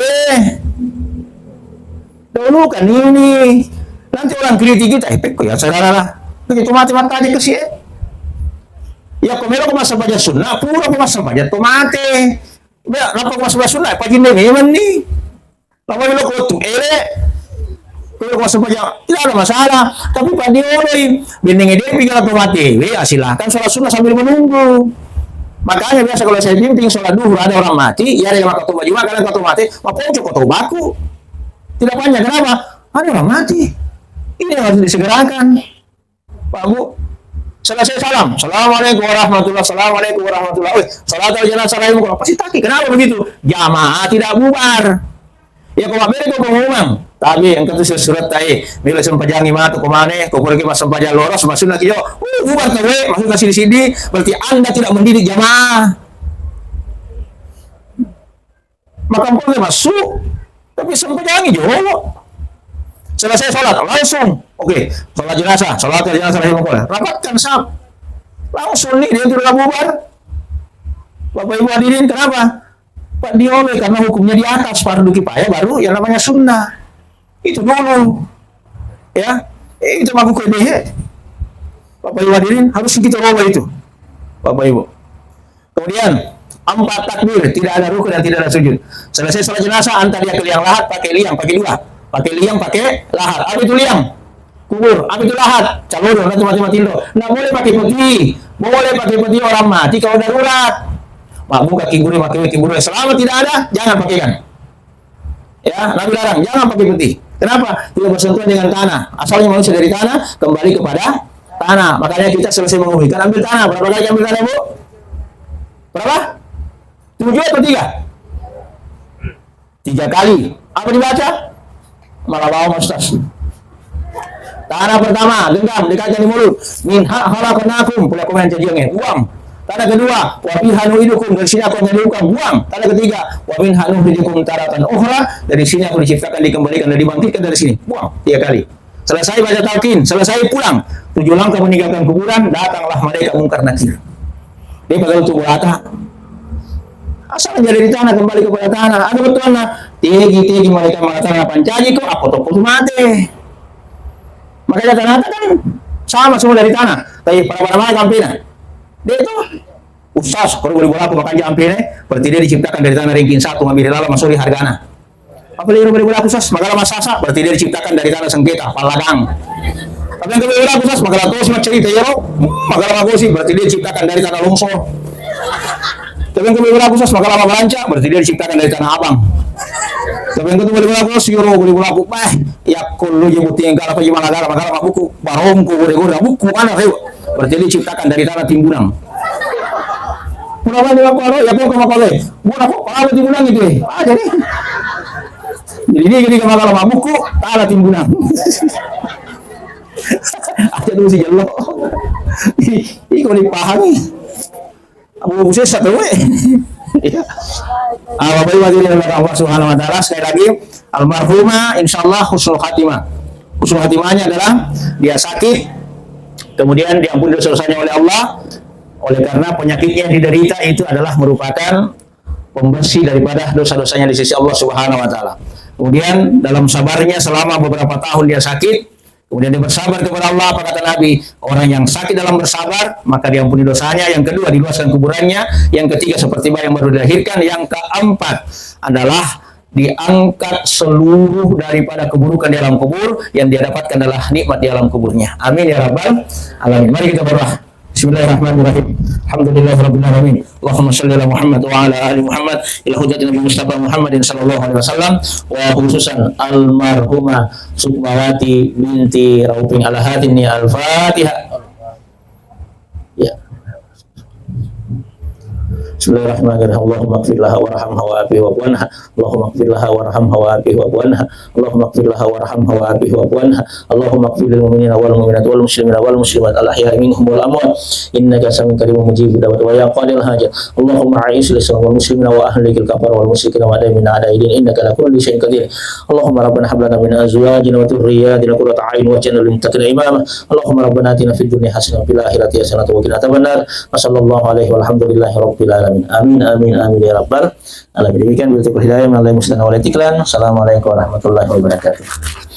Dulu kan ini. Nanti orang kritik kita, kok ya saudara. Begitu mati matajeng ke si ya komelo ko masabaja sunnah, puro ko masabaja tomate. Ba, napa ko masabaja sunnah, pagin memang ni. Lama lo ko tu Kalau ko masabaja, tidak ada masalah. Tapi padi oloy, binding ide pigala tomate. Silakan sholat sunnah sambil menunggu. Makanya biasa kalau saya bimbing sholat duhur ada orang mati, ya ada yang makan tumbak juga, kalian kau mati, maponco kau baku. Tidak panjang, kenapa? Ada orang mati. Ini yang harus disegerakan. Pak Bu, selesai salam, assalamualaikum warahmatullahi wabarakatuh. Salat al-janazah rahimahullah. Pasti taki, kenapa begitu? Jamaah tidak bubar. Ya kau beri kau pengumuman. Tapi yang kata surat tadi, bila sempajangi matu kemana? Kau pergi mas sempajan loros, masuk lagi jo. Bubar tawe, masuk ke sini. Berarti anda tidak mendidik jamaah. Maka boleh masuk, tapi sempajangi jo. Selesai sholat, langsung. Oke, sholat jenazah rahimahullah. Rapatkan sab. Langsung nih, dia tidak bubar. Bapak Ibu hadirin, kenapa? Pak dioleh, karena hukumnya di atas fardu kifayah baru yang namanya sunnah. Itu dulu. Ya, itu maku kedeh. Bapak Ibu hadirin, harus kita bawa itu. Bapak Ibu. Kemudian, 4 takbir, tidak ada rukun dan tidak ada sujud. Selesai sholat jenazah, antar dia ke liang lahat, pakai liang, pakai 2. Pakai liang, pakai lahat. Apa itu liang? Kubur. Apa itu lahat? Calon, nanti mati-mati lo. Nggak boleh pakai peti. Boleh pakai peti orang mati kalau darurat. Mak buka kiburi, pakai kiburi. Selama tidak ada, jangan pakaikan. Ya, Nabi larang, jangan pakai peti. Kenapa? Tidak bersentuhan dengan tanah. Asalnya manusia dari tanah, kembali kepada tanah. Makanya kita selesai menguhikan, ambil tanah. Berapa kali ambil tanah, Bu? Berapa? 7 atau 3? 3 kali. Apa dibaca? Malah bawa Ustaz. Tanah pertama, genggam, dikacang di mulut. Min khalaqnakum, pula komen jadinya, buang. Tanah kedua, wa fiha nu'idukum, dari sini aku menyediakan, buang. Tanah ketiga, wa min nu'idukum taratan ukhra, dari sini aku diciptakan, dikembalikan dan dibangkitkan dari sini. Buang 3 kali. Selesai baca talqin, selesai pulang. 7 langkah meninggalkan kuburan, datanglah malaikat mungkar nakir. Dia pada tubuh rata. Asal jadi di tanah, kembali kepada tanah. Ada betul na tinggi mereka mengatakan pancaji kok apa toko mati. Makanya tanah kan sama semua dari tanah. Tapi pada mana kampina? Dia itu usas kalau boleh bola aku makan jampine. Berarti dia diciptakan dari tanah ringkin 1 ngambil dalam masuk di hargana. Apa dia boleh bola aku usas magala masasa? Berarti dia diciptakan dari tanah sengketa paladang. Tapi yang kedua bola aku usas magala tos macam cerita ya lo. Magala magosi berarti dia diciptakan dari tanah longsor. Tapi yang kedua aku sos magala mabalanca berarti dia diciptakan dari tanah abang. Tapi yang kedua boleh aku siro boleh aku ya kullu jemuti yang kalau gimana magala buku barongku boleh buku mana reu berarti dia diciptakan dari tanah Timbunan. Kenapa dia apa ya kok makale bukan aku kalau Timbunan itu jadi dia ketika magala buku tanah Timbunan. Ada dulu si jelo. Ini kau dipahami. Abu Buses satu ya. Bapak Ibu hadirin Allah Subhanahu wa taala, sekali lagi almarhumah insyaallah husnul khatimah. Husnul khatimahnya adalah dia sakit kemudian diampuni dosa-dosanya oleh Allah oleh karena penyakitnya yang diderita itu adalah merupakan pembersih daripada dosa-dosanya di sisi Allah Subhanahu wa taala. Kemudian dalam sabarnya selama beberapa tahun dia sakit, kemudian dia bersabar kepada Allah, apa kata Nabi? Orang yang sakit dalam bersabar, maka diampuni dosanya. Yang kedua, diluaskan kuburannya. Yang ketiga, seperti bayi yang baru dilahirkan. Yang keempat adalah diangkat seluruh daripada keburukan di alam kubur. Yang dia dapatkan adalah nikmat di alam kuburnya. Amin ya rabbal alamin. Mari kita berdoa. Bismillahirrahmanirrahim. Alhamdulillahirabbil alamin. Allahumma shalli ala Muhammad wa ala ali Muhammad ila hujjati Nabi Mustafa Muhammadin sallallahu alaihi wasallam wa khususan almarhumah Sukmawati binti Rauping Al-Hatini. Al-Fatihah. Ya. Bismillahirrahmanirrahim. Allahumma ighfir laha warhamha wa'afiha wa'fu anha. Allahumma ighfir laha warhamha wa'afiha wa'fu anha. Allahumma ighfir laha warhamha wa'afiha wa'fu anha. Allahumma ighfir lil mu'minina wal mu'minat wal muslimina wal muslimat al ahya'i minhum wal amwat innaka samiun qariibun mujibud da'wat wa ya qadil hajat. Allahumma a'is lisal wal muslimina wa ahlikil kafar wal musyrikin wa da'i min a'da'idin innaka la kulli syai'in qadir. Allahumma rabbana hab lana min azwajina wa dhurriyyatina qurrata a'yun waj'alna lil muttaqina imama. Allahumma rabbana atina fid dunya hasanah wa fil akhirati hasanah wa qina adzabannar. Wassallallahu alaihi walhamdulillahi rabbil alamin. Amin amin amin ya rabbal alamin. Demikian bil hidayah min Allah mustana wal itiklan. Assalamualaikum warahmatullahi wabarakatuh.